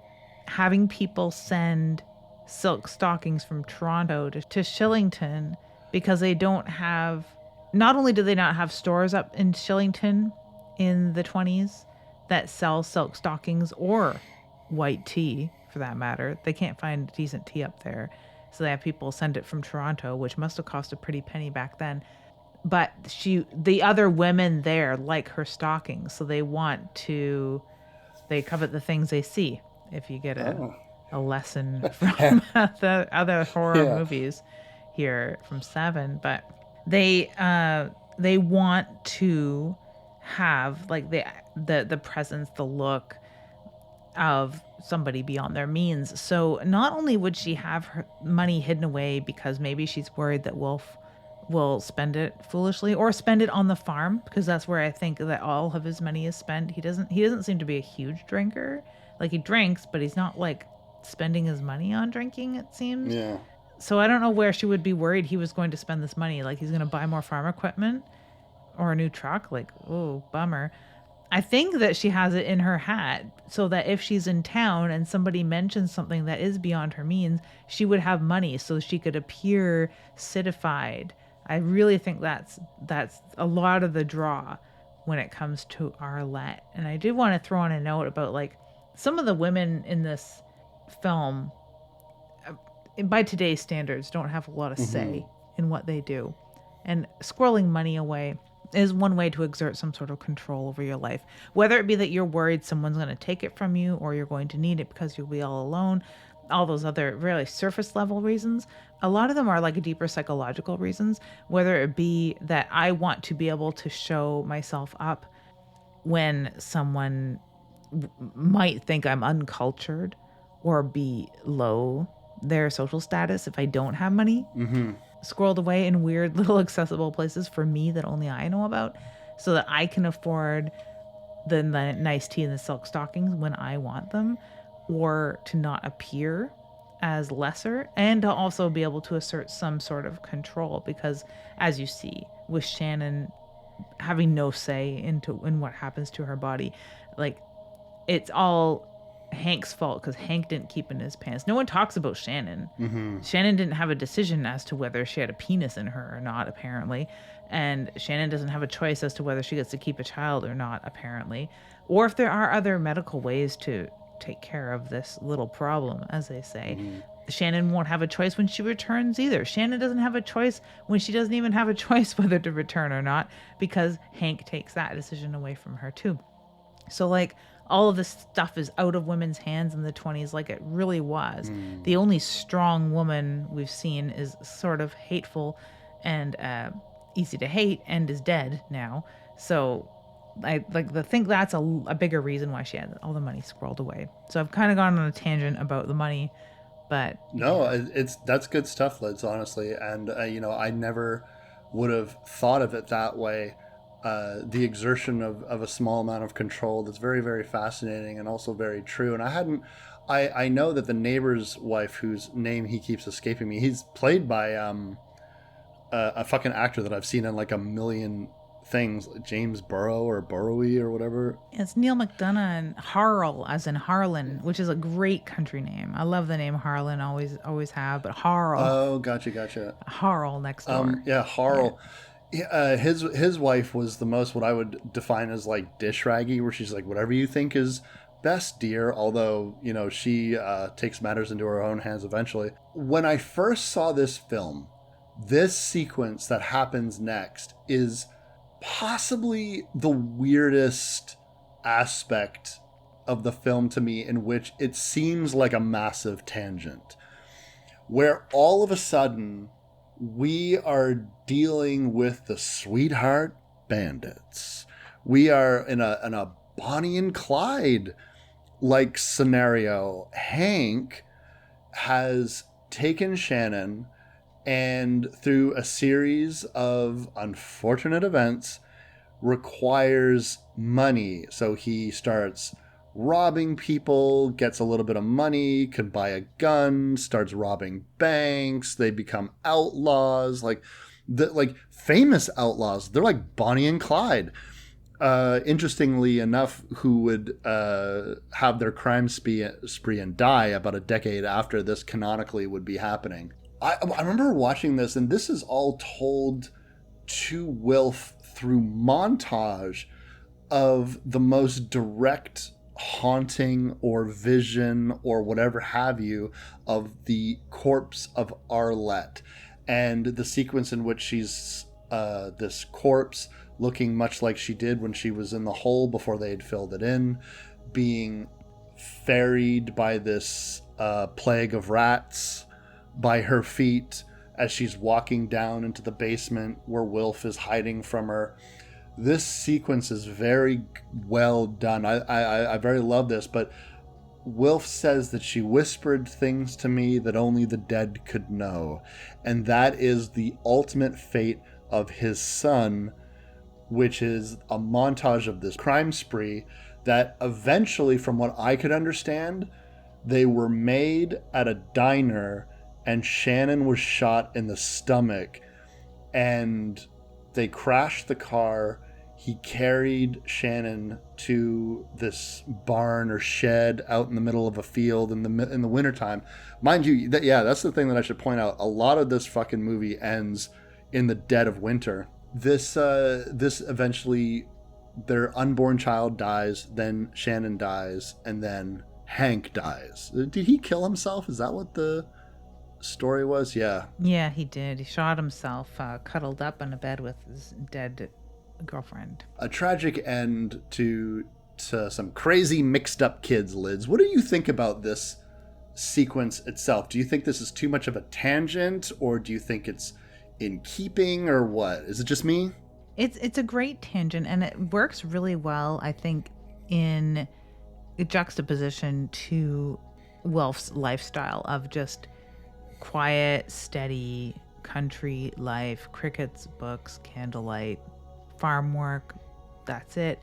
having people send silk stockings from Toronto to Shillington because they don't have, not only do they not have stores up in Shillington in the 20s that sell silk stockings or white tea for that matter. They can't find decent tea up there. So they have people send it from Toronto, which must have cost a pretty penny back then. But the other women there like her stockings. So they covet the things they see. If you get a lesson from the other horror movies here from Seven. But they want to have the presence, the look of somebody beyond their means. So not only would she have her money hidden away because maybe she's worried that Wolf will spend it foolishly or spend it on the farm, because that's where I think that all of his money is spent. He doesn't seem to be a huge drinker. He drinks, but he's not spending his money on drinking, it seems. Yeah. So I don't know where she would be worried he was going to spend this money. He's going to buy more farm equipment or a new truck. Oh, bummer. I think that she has it in her hat so that if she's in town and somebody mentions something that is beyond her means, she would have money so she could appear citified. I really think that's a lot of the draw when it comes to Arlette. And I did want to throw on a note about some of the women in this film, by today's standards, don't have a lot of say in what they do. And squirreling money away is one way to exert some sort of control over your life. Whether it be that you're worried someone's going to take it from you or you're going to need it because you'll be all alone, all those other really surface level reasons. A lot of them are deeper psychological reasons, whether it be that I want to be able to show myself up when someone might think I'm uncultured or below their social status if I don't have money. Squirreled away in weird little accessible places for me that only I know about, so that I can afford the nice tea and the silk stockings when I want them, or to not appear as lesser, and to also be able to assert some sort of control, because as you see with Shannon having no say in what happens to her body, it's all Hank's fault because Hank didn't keep in his pants. No one talks about Shannon. Shannon didn't have a decision as to whether she had a penis in her or not, apparently. And Shannon doesn't have a choice as to whether she gets to keep a child or not, apparently. Or if there are other medical ways to take care of this little problem, as they say. Shannon won't have a choice when she returns either. Shannon doesn't have a choice when she doesn't even have a choice whether to return or not, because Hank takes that decision away from her too. So all of this stuff is out of women's hands in the 20s, it really was. The only strong woman we've seen is sort of hateful and easy to hate and is dead now. So I think that's a bigger reason why she had all the money squirreled away. So I've kind of gone on a tangent about the money, but no, that's good stuff, Liz, honestly. And I never would have thought of it that way. the exertion of a small amount of control that's very, very fascinating and also very true. And I know that the neighbor's wife, whose name he keeps escaping me, he's played by a fucking actor that I've seen in like a million things, James Burrow or Burrowy or whatever. It's Neil McDonough and Harl, as in Harlan, which is a great country name. I love the name Harlan, always have, but Harl. Oh, gotcha. Harl next door. Yeah, Harl. Yeah. His wife was the most what I would define as like dish raggy, where she's like, whatever you think is best, dear. Although, you know, she takes matters into her own hands eventually. When I first saw this film, this sequence that happens next is possibly the weirdest aspect of the film to me, in which it seems like a massive tangent, where all of a sudden we are dealing with the sweetheart bandits. We are in a Bonnie and Clyde like scenario. Hank has taken Shannon, and through a series of unfortunate events requires money. So he starts robbing people, gets a little bit of money, can buy a gun, starts robbing banks. They become outlaws, like famous outlaws. They're like Bonnie and Clyde. Interestingly enough, who would have their crime spree and die about a decade after this canonically would be happening. I remember watching this, and this is all told to Wilf through montage of the most direct haunting or vision or whatever have you of the corpse of Arlette, and the sequence in which she's this corpse looking much like she did when she was in the hole before they had filled it in, being ferried by this plague of rats by her feet as she's walking down into the basement where Wilf is hiding from her. This sequence is very well done. I very love this, but Wilf says that she whispered things to me that only the dead could know. And that is the ultimate fate of his son, which is a montage of this crime spree that eventually, from what I could understand, they were made at a diner and Shannon was shot in the stomach, and they crashed the car. He carried Shannon to this barn or shed out in the middle of a field in the wintertime. Mind you, that's the thing that I should point out. A lot of this fucking movie ends in the dead of winter. This eventually, their unborn child dies, then Shannon dies, and then Hank dies. Did he kill himself? Is that what the story was? Yeah, he did. He shot himself, cuddled up in a bed with his dead girlfriend. A tragic end to some crazy mixed up kids. Lids, what do you think about this sequence itself? Do you think this is too much of a tangent, or do you think it's in keeping, or what? Is it just me? It's a great tangent, and it works really well, I think, in juxtaposition to Wilf's lifestyle of just quiet, steady country life, crickets, books, candlelight, farm work. That's it.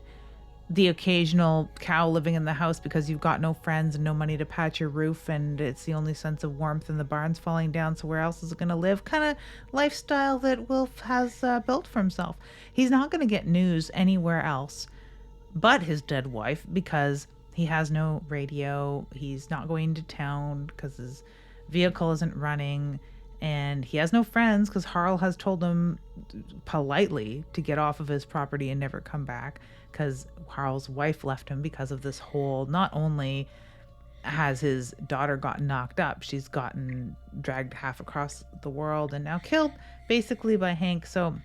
The occasional cow living in the house because you've got no friends and no money to patch your roof, and it's the only sense of warmth, and the barn's falling down, so where else is it going to live? Kind of lifestyle that Wilf has built for himself. He's not going to get news anywhere else but his dead wife, because he has no radio. He's not going to town because his vehicle isn't running, and he has no friends because Harl has told him politely to get off of his property and never come back, because Harl's wife left him because of this whole, not only has his daughter gotten knocked up, she's gotten dragged half across the world and now killed basically by Hank. So,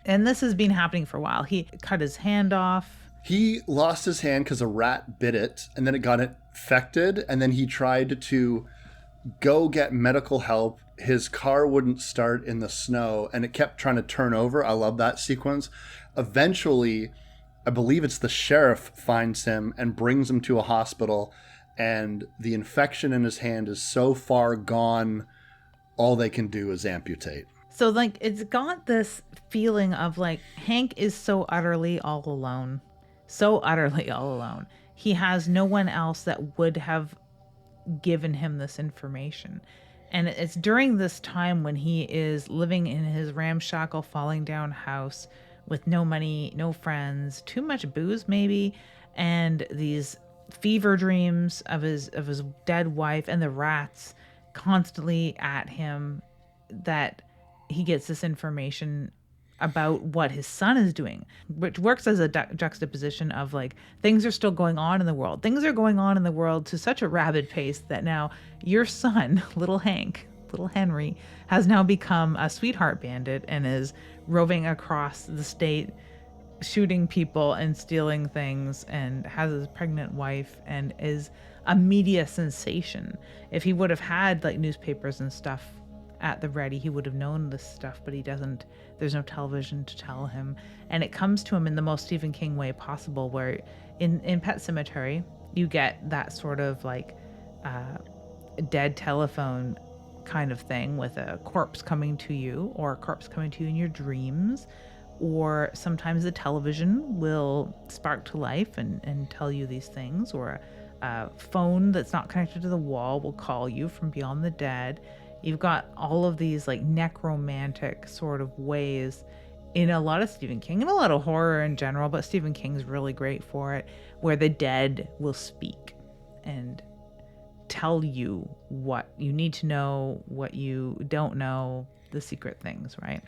and this has been happening for a while. He cut his hand off. He lost his hand because a rat bit it, and then it got infected, and then he tried to go get medical help. His car wouldn't start in the snow, and it kept trying to turn over. I love that sequence. Eventually, I believe it's the sheriff finds him and brings him to a hospital, and the infection in his hand is so far gone, all they can do is amputate. So, like, it's got this feeling of like Hank is so utterly all alone. So utterly all alone. He has no one else that would have given him this information. And it's during this time when he is living in his ramshackle, falling down house with no money, no friends, too much booze maybe, and these fever dreams of his dead wife and the rats constantly at him, that he gets this information about what his son is doing, which works as a juxtaposition of like things are still going on in the world. Things are going on in the world to such a rapid pace that now your son, little Hank, little Henry, has now become a sweetheart bandit and is roving across the state, shooting people and stealing things, and has his pregnant wife and is a media sensation. If he would have had like newspapers and stuff at the ready, he would have known this stuff, but he doesn't. There's no television to tell him, and it comes to him in the most Stephen King way possible, where in Pet Sematary you get that sort of like dead telephone kind of thing with a corpse coming to you, or a corpse coming to you in your dreams, or sometimes the television will spark to life and tell you these things, or a phone that's not connected to the wall will call you from beyond the dead. You've got all of these like necromantic sort of ways in a lot of Stephen King and a lot of horror in general, but Stephen King's really great for it, where the dead will speak and tell you what you need to know, what you don't know, the secret things, right?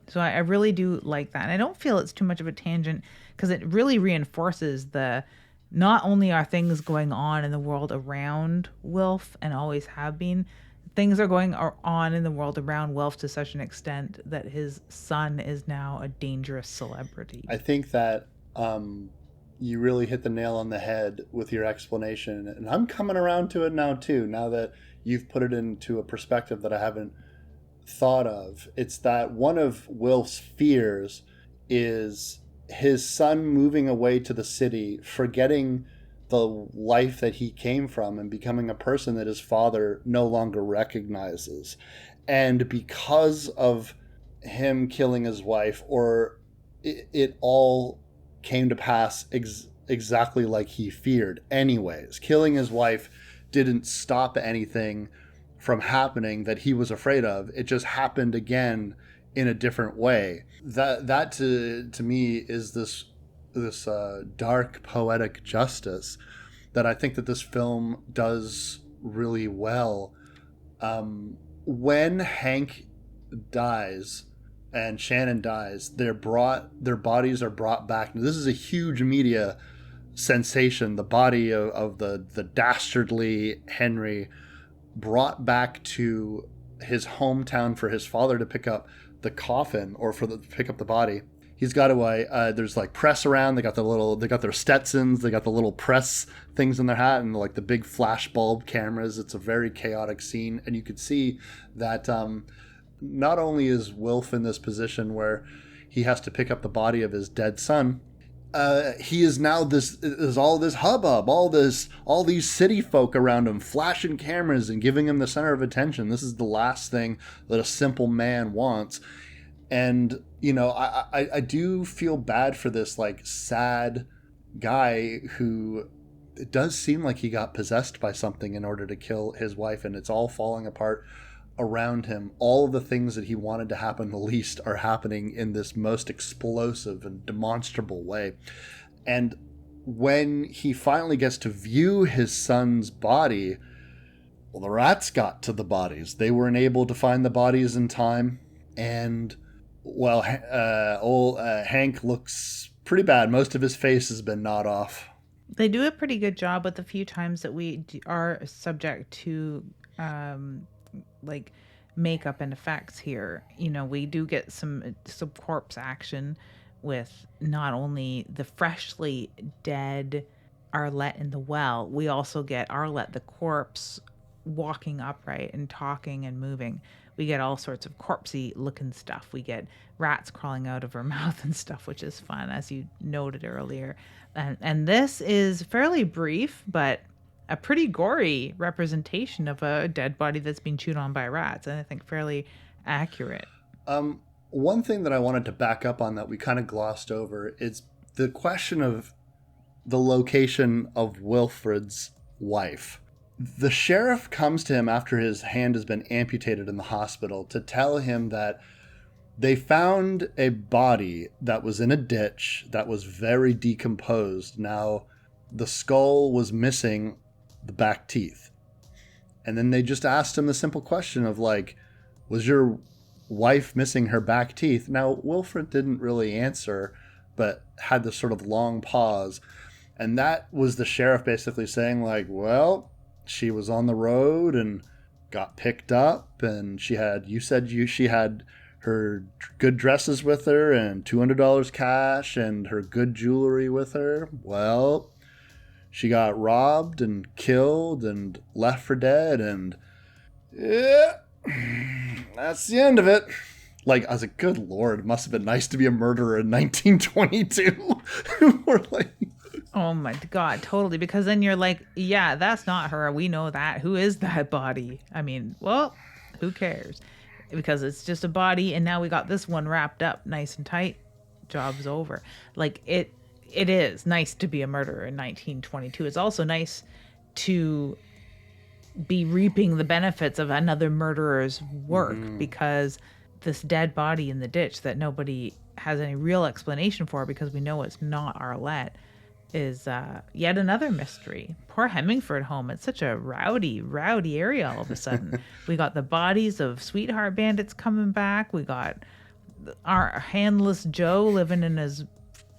So I really do like that. And I don't feel it's too much of a tangent, because it really reinforces the, not only are things going on in the world around Wilf and always have been, things are going on in the world around Wilf to such an extent that his son is now a dangerous celebrity. I think that you really hit the nail on the head with your explanation. And I'm coming around to it now too, now that you've put it into a perspective that I haven't thought of. It's that one of Wilf's fears is his son moving away to the city, forgetting the life that he came from and becoming a person that his father no longer recognizes. And because of him killing his wife, or it all came to pass exactly like he feared anyways. Killing his wife didn't stop anything from happening that he was afraid of. It just happened again in a different way. That to me is this dark poetic justice that I think that this film does really well. When Hank dies and Shannon dies, their bodies are brought back. Now, this is a huge media sensation. The body of the dastardly Henry brought back to his hometown for his father to pick up the coffin, or pick up the body. He's got to there's like press around. They got their Stetsons. They got the little press things in their hat, and like the big flash bulb cameras. It's a very chaotic scene, and you could see that not only is Wilf in this position where he has to pick up the body of his dead son, he is now there's all this hubbub, all these city folk around him flashing cameras and giving him the center of attention. This is the last thing that a simple man wants. And, you know, I do feel bad for this, like, sad guy who, it does seem like he got possessed by something in order to kill his wife, and it's all falling apart around him. All of the things that he wanted to happen the least are happening in this most explosive and demonstrable way. And when he finally gets to view his son's body, well, the rats got to the bodies. They weren't able to find the bodies in time, and well, old Hank looks pretty bad. Most of his face has been gnawed off. They do a pretty good job with the few times that we are subject to like makeup and effects here. You know, we do get some corpse action with not only the freshly dead Arlette in the well, we also get Arlette the corpse walking upright and talking and moving. We get all sorts of corpsey looking stuff. We get rats crawling out of her mouth and stuff, which is fun, as you noted earlier. And this is fairly brief, but a pretty gory representation of a dead body that's been chewed on by rats, and I think fairly accurate. One thing that I wanted to back up on that we kind of glossed over is the question of the location of Wilfred's wife. The sheriff comes to him after his hand has been amputated in the hospital to tell him that they found a body that was in a ditch that was very decomposed. Now, the skull was missing the back teeth. And then they just asked him the simple question of like, was your wife missing her back teeth? Now, Wilfred didn't really answer, but had this sort of long pause. And that was the sheriff basically saying like, well, she was on the road and got picked up, and she had her good dresses with her and $200 cash and her good jewelry with her. Well, she got robbed and killed and left for dead, and yeah, that's the end of it. Like, I was like, good Lord, it must have been nice to be a murderer in 1922. We're like, oh my God, totally. Because then you're like, yeah, that's not her. We know that. Who is that body? I mean, well, who cares? Because it's just a body, and now we got this one wrapped up nice and tight. Job's over. Like, it is nice to be a murderer in 1922. It's also nice to be reaping the benefits of another murderer's work, because this dead body in the ditch that nobody has any real explanation for, because we know it's not Arlette, is yet another mystery. Poor Hemmingford home. It's such a rowdy area all of a sudden. We got the bodies of sweetheart bandits coming back. We got our handless Joe living in his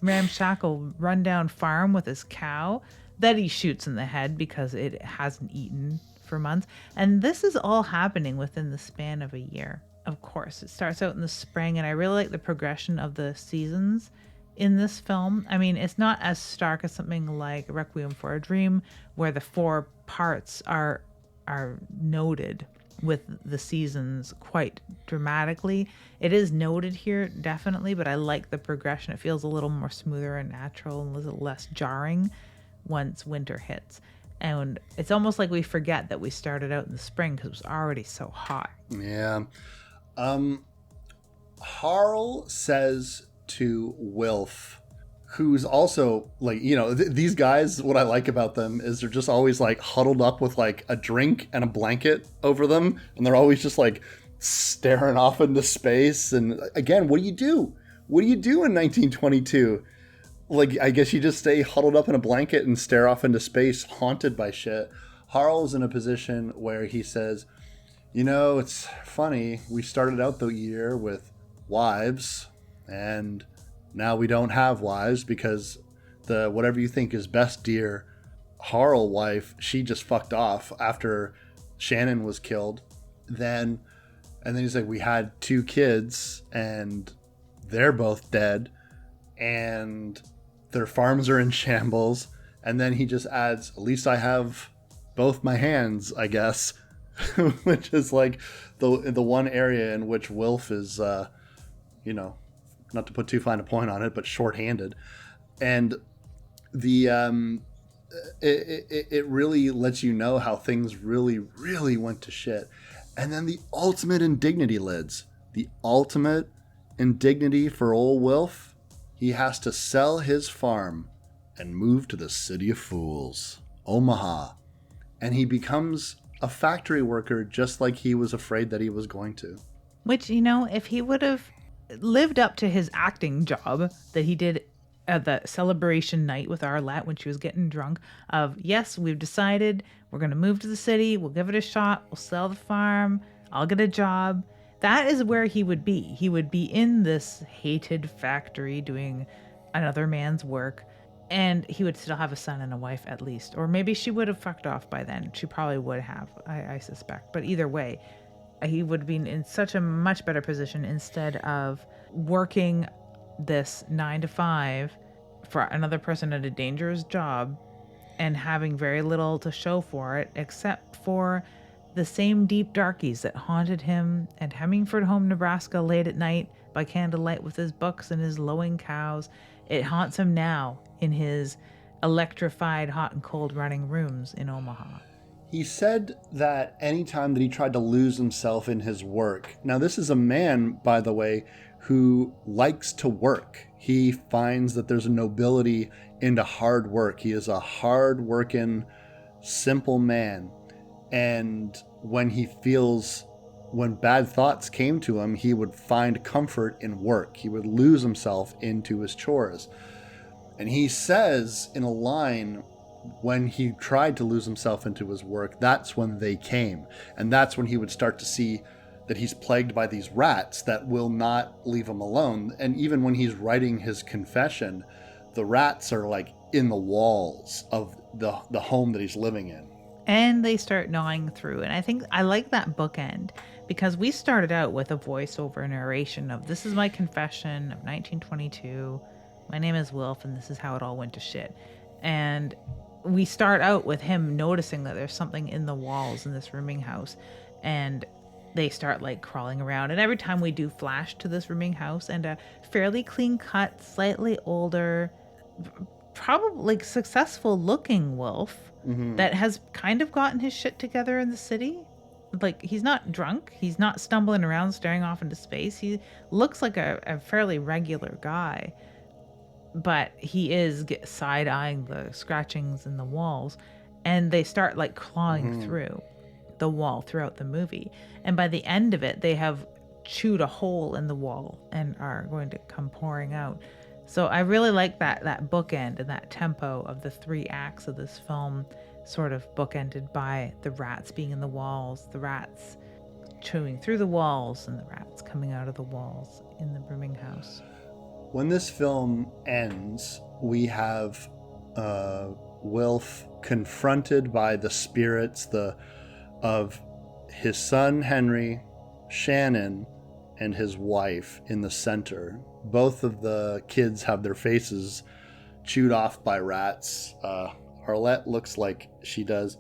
ramshackle rundown farm with his cow that he shoots in the head because it hasn't eaten for months. And this is all happening within the span of a year. Of course, it starts out in the spring, and I really like the progression of the seasons in this film. I mean, it's not as stark as something like Requiem for a Dream, where the 4 parts are noted with the seasons quite dramatically. It is noted here, definitely, but I like the progression. It feels a little more smoother and natural and a little less jarring once winter hits. And it's almost like we forget that we started out in the spring because it was already so hot. Yeah. Harl says to Wilf, who's also like, you know, these guys, what I like about them is they're just always like huddled up with like a drink and a blanket over them, and they're always just like staring off into space. And again, what do you do? What do you do in 1922? Like, I guess you just stay huddled up in a blanket and stare off into space, haunted by shit. Harl's in a position where he says, you know, it's funny, we started out the year with wives, and now we don't have wives because the whatever you think is best dear Harl wife, she just fucked off after Shannon was killed. And then he's like, we had 2 kids and they're both dead and their farms are in shambles. And then he just adds, at least I have both my hands, I guess, which is like the one area in which Wilf is, you know, not to put too fine a point on it, but shorthanded. And the it really lets you know how things really, really went to shit. And then the ultimate indignity, Lids. The ultimate indignity for old Wilf. He has to sell his farm and move to the City of Fools, Omaha. And he becomes a factory worker just like he was afraid that he was going to. Which, you know, if he would have lived up to his acting job that he did at the celebration night with Arlette when she was getting drunk, of, yes, we've decided we're going to move to the city, we'll give it a shot, we'll sell the farm, I'll get a job. That is where he would be. He would be in this hated factory doing another man's work, and he would still have a son and a wife at least. Or maybe she would have fucked off by then. She probably would have, I suspect. But either way, he would be in such a much better position instead of working this 9 to 5 for another person at a dangerous job and having very little to show for it, except for the same deep darkies that haunted him at Hemmingford Home, Nebraska, late at night by candlelight with his books and his lowing cows. It haunts him now in his electrified hot and cold running rooms in Omaha. He said that anytime that he tried to lose himself in his work. Now, this is a man, by the way, who likes to work. He finds that there's a nobility into hard work. He is a hard-working, simple man. And when bad thoughts came to him, he would find comfort in work. He would lose himself into his chores. And he says in a line, when he tried to lose himself into his work, that's when they came. And that's when he would start to see that he's plagued by these rats that will not leave him alone. And even when he's writing his confession, the rats are like in the walls of the home that he's living in. And they start gnawing through. And I think I like that bookend because we started out with a voiceover narration of, this is my confession of 1922. My name is Wilf, and this is how it all went to shit. And we start out with him noticing that there's something in the walls in this rooming house, and they start like crawling around. And every time we do flash to this rooming house and a fairly clean cut, slightly older, probably like successful looking Wilf that has kind of gotten his shit together in the city. Like, he's not drunk, he's not stumbling around staring off into space. He looks like a fairly regular guy, but he is side-eyeing the scratchings in the walls, and they start like clawing through the wall throughout the movie. And by the end of it, they have chewed a hole in the wall and are going to come pouring out. So I really like that bookend and that tempo of the 3 acts of this film, sort of bookended by the rats being in the walls, the rats chewing through the walls, and the rats coming out of the walls in the rooming house. When this film ends, we have Wilf confronted by the spirits of his son Henry, Shannon, and his wife in the center. Both of the kids have their faces chewed off by rats. Arlette looks like she does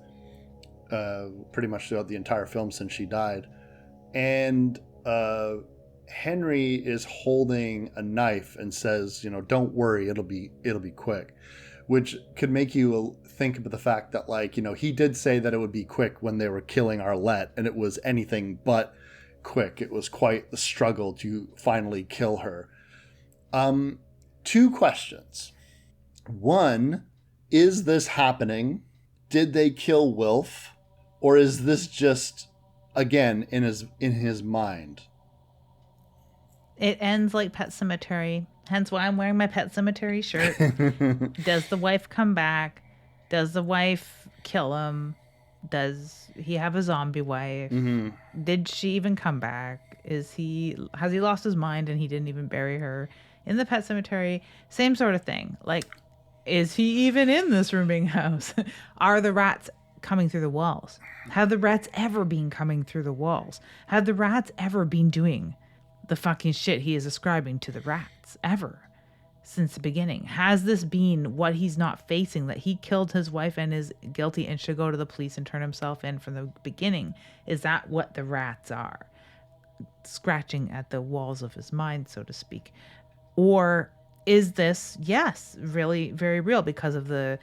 pretty much throughout the entire film since she died. And Henry is holding a knife and says, don't worry, it'll be quick, which could make you think about the fact that, like, he did say that it would be quick when they were killing Arlette, and it was anything but quick. It was quite the struggle to finally kill her. 2 questions. 1, is this happening? Did they kill Wilf? Or is this just, again, in his mind? It ends like Pet Sematary, hence why I'm wearing my Pet Sematary shirt. Does the wife come back? Does the wife kill him? Does he have a zombie wife? Did she even come back? Has he lost his mind and he didn't even bury her in the Pet Cemetery? Same sort of thing. Like, is he even in this rooming house? Are the rats coming through the walls? Have the rats ever been coming through the walls? Have the rats ever been doing the fucking shit he is ascribing to the rats ever since the beginning? Has this been what he's not facing, that he killed his wife and is guilty and should go to the police and turn himself in from the beginning? Is that what the rats are? Scratching at the walls of his mind, so to speak. Or is this, yes, really very real because of the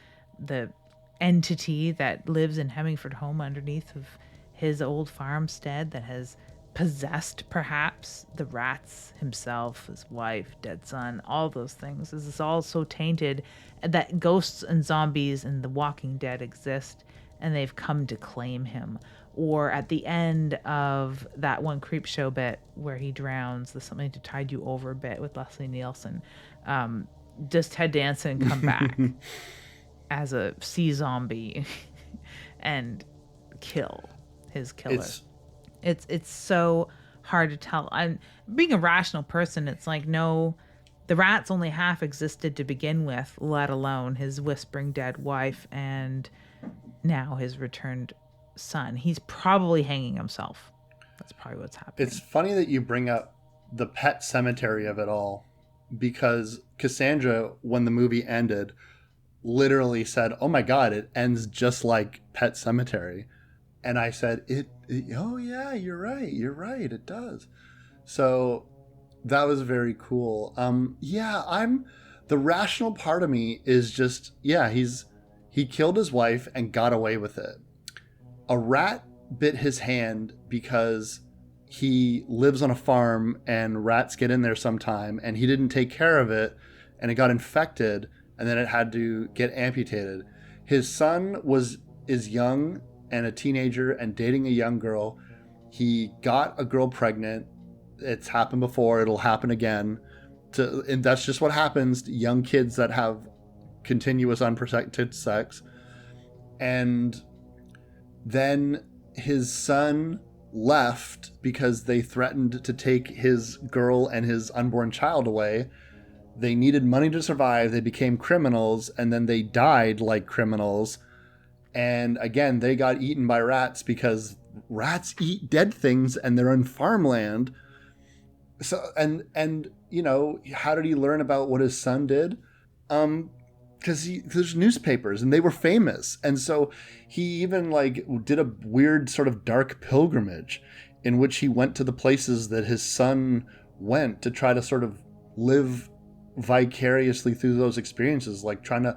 entity that lives in Hemmingford home underneath of his old farmstead that has possessed perhaps the rats, himself, his wife, dead son, all those things? Is this all so tainted that ghosts and zombies and the Walking Dead exist and they've come to claim him? Or at the end of that one creep show bit where he drowns, the Something to Tide You Over bit with Leslie Nielsen, does Ted Danson come back as a sea zombie and kill his killer? It's so hard to tell. I'm being a rational person. It's like, no, the rats only half existed to begin with, let alone his whispering dead wife and now his returned son. He's probably hanging himself. That's probably what's happening. It's funny that you bring up the Pet Cemetery of it all, because Cassandra, when the movie ended, literally said, "Oh my God, it ends just like Pet Cemetery." And I said, oh yeah, you're right, it does. So that was very cool. The rational part of me is just, he killed his wife and got away with it. a rat bit his hand because he lives on a farm and rats get in there sometime, and he didn't take care of it, and it got infected, and then it had to get amputated. His son is young and a teenager and dating a young girl. He got a girl pregnant. It's happened before. It'll happen again. And that's just what happens to young kids that have continuous unprotected sex. And then his son left because they threatened to take his girl and his unborn child away. They needed money to survive. They became criminals, and then they died like criminals. And again, they got eaten by rats because rats eat dead things and they're in farmland. So, and you know, how did he learn about what his son did? Because there's newspapers and they were famous. And so he even like did a weird sort of dark pilgrimage in which he went to the places that his son went to try to sort of live vicariously through those experiences, like trying to,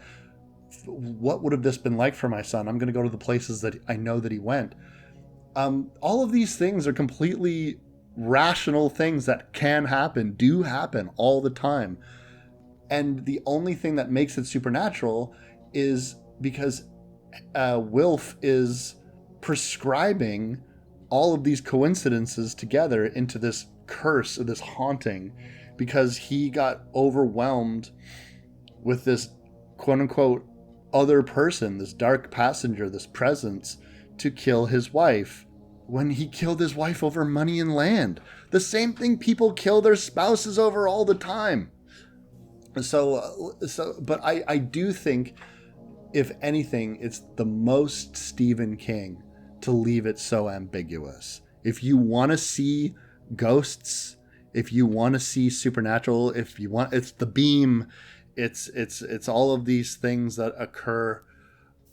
what would have this been like for my son? I'm going to go to the places that I know that he went. All of these things are completely rational things that can happen, do happen all the time. And the only thing that makes it supernatural is because Wilf is prescribing all of these coincidences together into this curse or this haunting, because he got overwhelmed with this quote unquote other person, this dark passenger, this presence, to kill his wife, when he killed his wife over money and land. The same thing people kill their spouses over all the time. But I do think, if anything, it's the most Stephen King to leave it so ambiguous. If you want to see ghosts, if you want to see supernatural, if you want, it's the beam, it's all of these things that occur.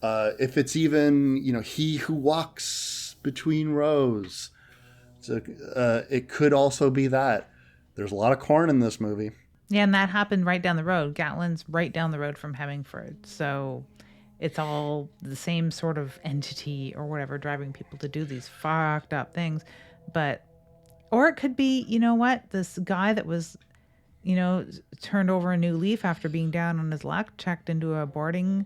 If it's even, you know, he who walks between rows, so it could also be that. There's a lot of corn in this movie. Yeah, and that happened right down the road. Gatlin's right down the road from Hemmingford. So it's all the same sort of entity or whatever driving people to do these fucked up things. Or it could be, you know what, this guy that was, you know, turned over a new leaf after being down on his luck, checked into a boarding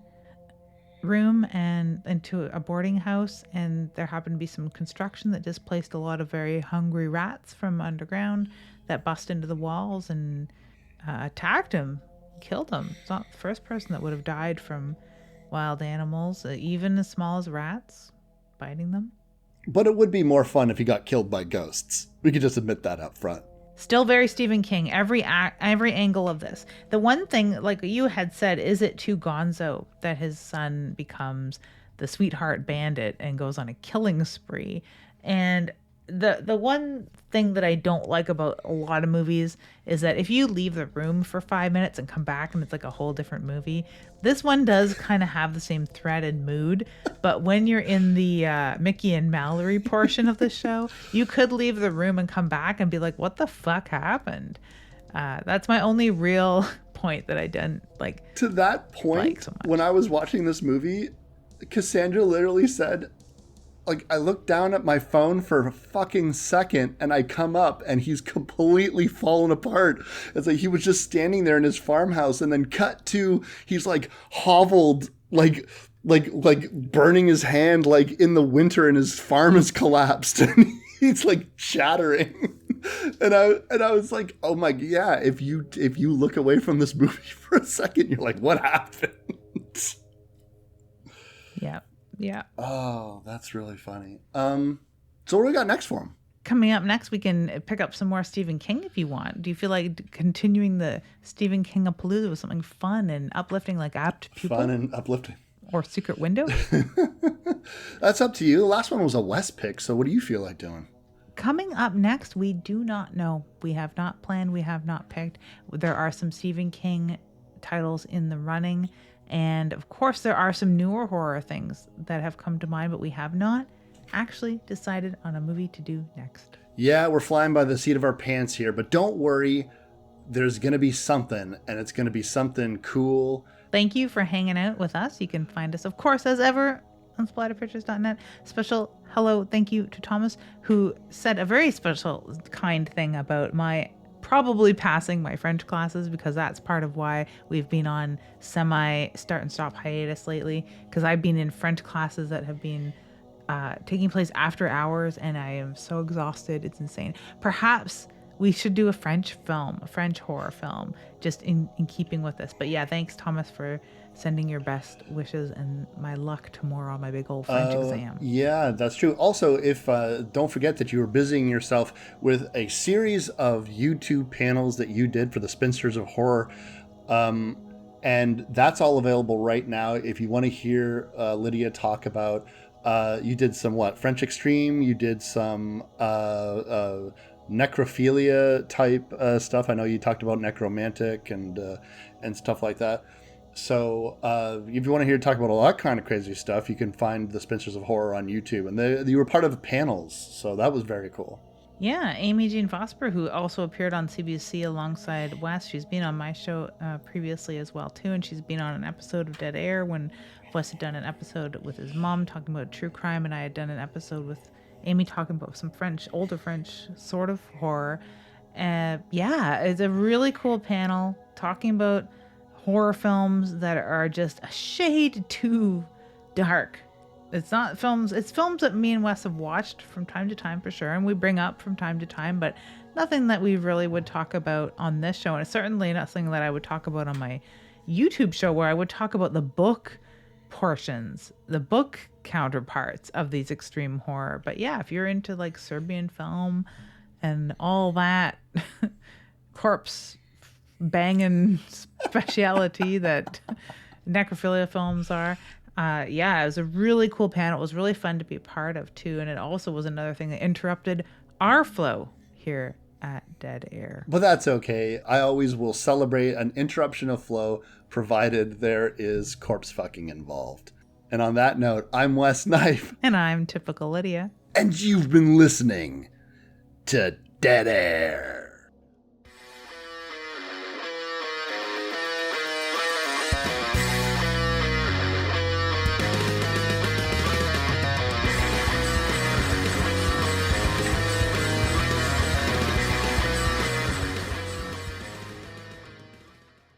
room and into a boarding house, and there happened to be some construction that displaced a lot of very hungry rats from underground that bust into the walls and attacked him, killed him. It's not the first person that would have died from wild animals, even as small as rats, biting them. But it would be more fun if he got killed by ghosts. We could just admit that up front. Still very Stephen King, every angle of this. The one thing, like you had said, is it too gonzo that his son becomes the sweetheart bandit and goes on a killing spree? And the one thing that I don't like about a lot of movies is that if you leave the room for 5 minutes and come back and it's like a whole different movie, this one does kind of have the same thread and mood. But when you're in the Mickey and Mallory portion of the show, you could leave the room and come back and be like, what the fuck happened? That's my only real point that I didn't like. To that point, so when I was watching this movie, Cassandra literally said, like, I look down at my phone for a fucking second and I come up and he's completely fallen apart. It's like he was just standing there in his farmhouse, and then cut to he's like hoveled, like burning his hand like in the winter, and his farm has collapsed and he's like shattering. And I was like, oh my, yeah, if you look away from this movie for a second, you're like, what happened? Yeah. Yeah. Oh, that's really funny. So what do we got next for him? Coming up next, we can pick up some more Stephen King if you want. Do you feel like continuing the Stephen King-apalooza with something fun and uplifting like Apt Pupil? Fun and uplifting. Or Secret Window? That's up to you. The last one was a West pick, so what do you feel like doing? Coming up next, we do not know. We have not planned. We have not picked. There are some Stephen King titles in the running. And of course, there are some newer horror things that have come to mind, but we have not actually decided on a movie to do next. Yeah, we're flying by the seat of our pants here, but don't worry. There's going to be something, and it's going to be something cool. Thank you for hanging out with us. You can find us, of course, as ever, on splatterpictures.net. Special hello, thank you to Thomas, who said a very special, kind thing about my probably passing my French classes, because that's part of why we've been on semi start and stop hiatus lately, because I've been in French classes that have been taking place after hours, and I am so exhausted. It's insane. Perhaps we should do a French horror film, just in keeping with this. But yeah, thanks, Thomas, for sending your best wishes and my luck tomorrow on my big old French exam. Yeah, that's true. Also, if don't forget that you were busying yourself with a series of YouTube panels that you did for the Spinsters of Horror. And that's all available right now. If you want to hear Lydia talk about, you did some French Extreme, you did some necrophilia type stuff. I know you talked about necromantic and stuff like that. So if you want to hear talk about all that kind of crazy stuff, you can find the Spinsters of Horror on YouTube. And you were part of panels, so that was very cool. Yeah, Amy Jean Vosper, who also appeared on CBC alongside Wes. She's been on my show previously as well, too. And she's been on an episode of Dead Air when Wes had done an episode with his mom talking about true crime. And I had done an episode with Amy talking about some older French sort of horror. Yeah, it's a really cool panel talking about horror films that are just a shade too dark. It's not films, it's films that me and Wes have watched from time to time for sure, and we bring up from time to time, but nothing that we really would talk about on this show, and it's certainly nothing that I would talk about on my YouTube show, where I would talk about the book portions, the book counterparts of these extreme horror. But yeah, if you're into like Serbian film and all that corpse banging speciality that necrophilia films are, yeah, it was a really cool panel. It was really fun to be a part of too, and it also was another thing that interrupted our flow here at Dead Air. But that's okay. I always will celebrate an interruption of flow, provided there is corpse fucking involved. And on that note, I'm Wes Knife. And I'm Typical Lydia. And you've been listening to Dead Air.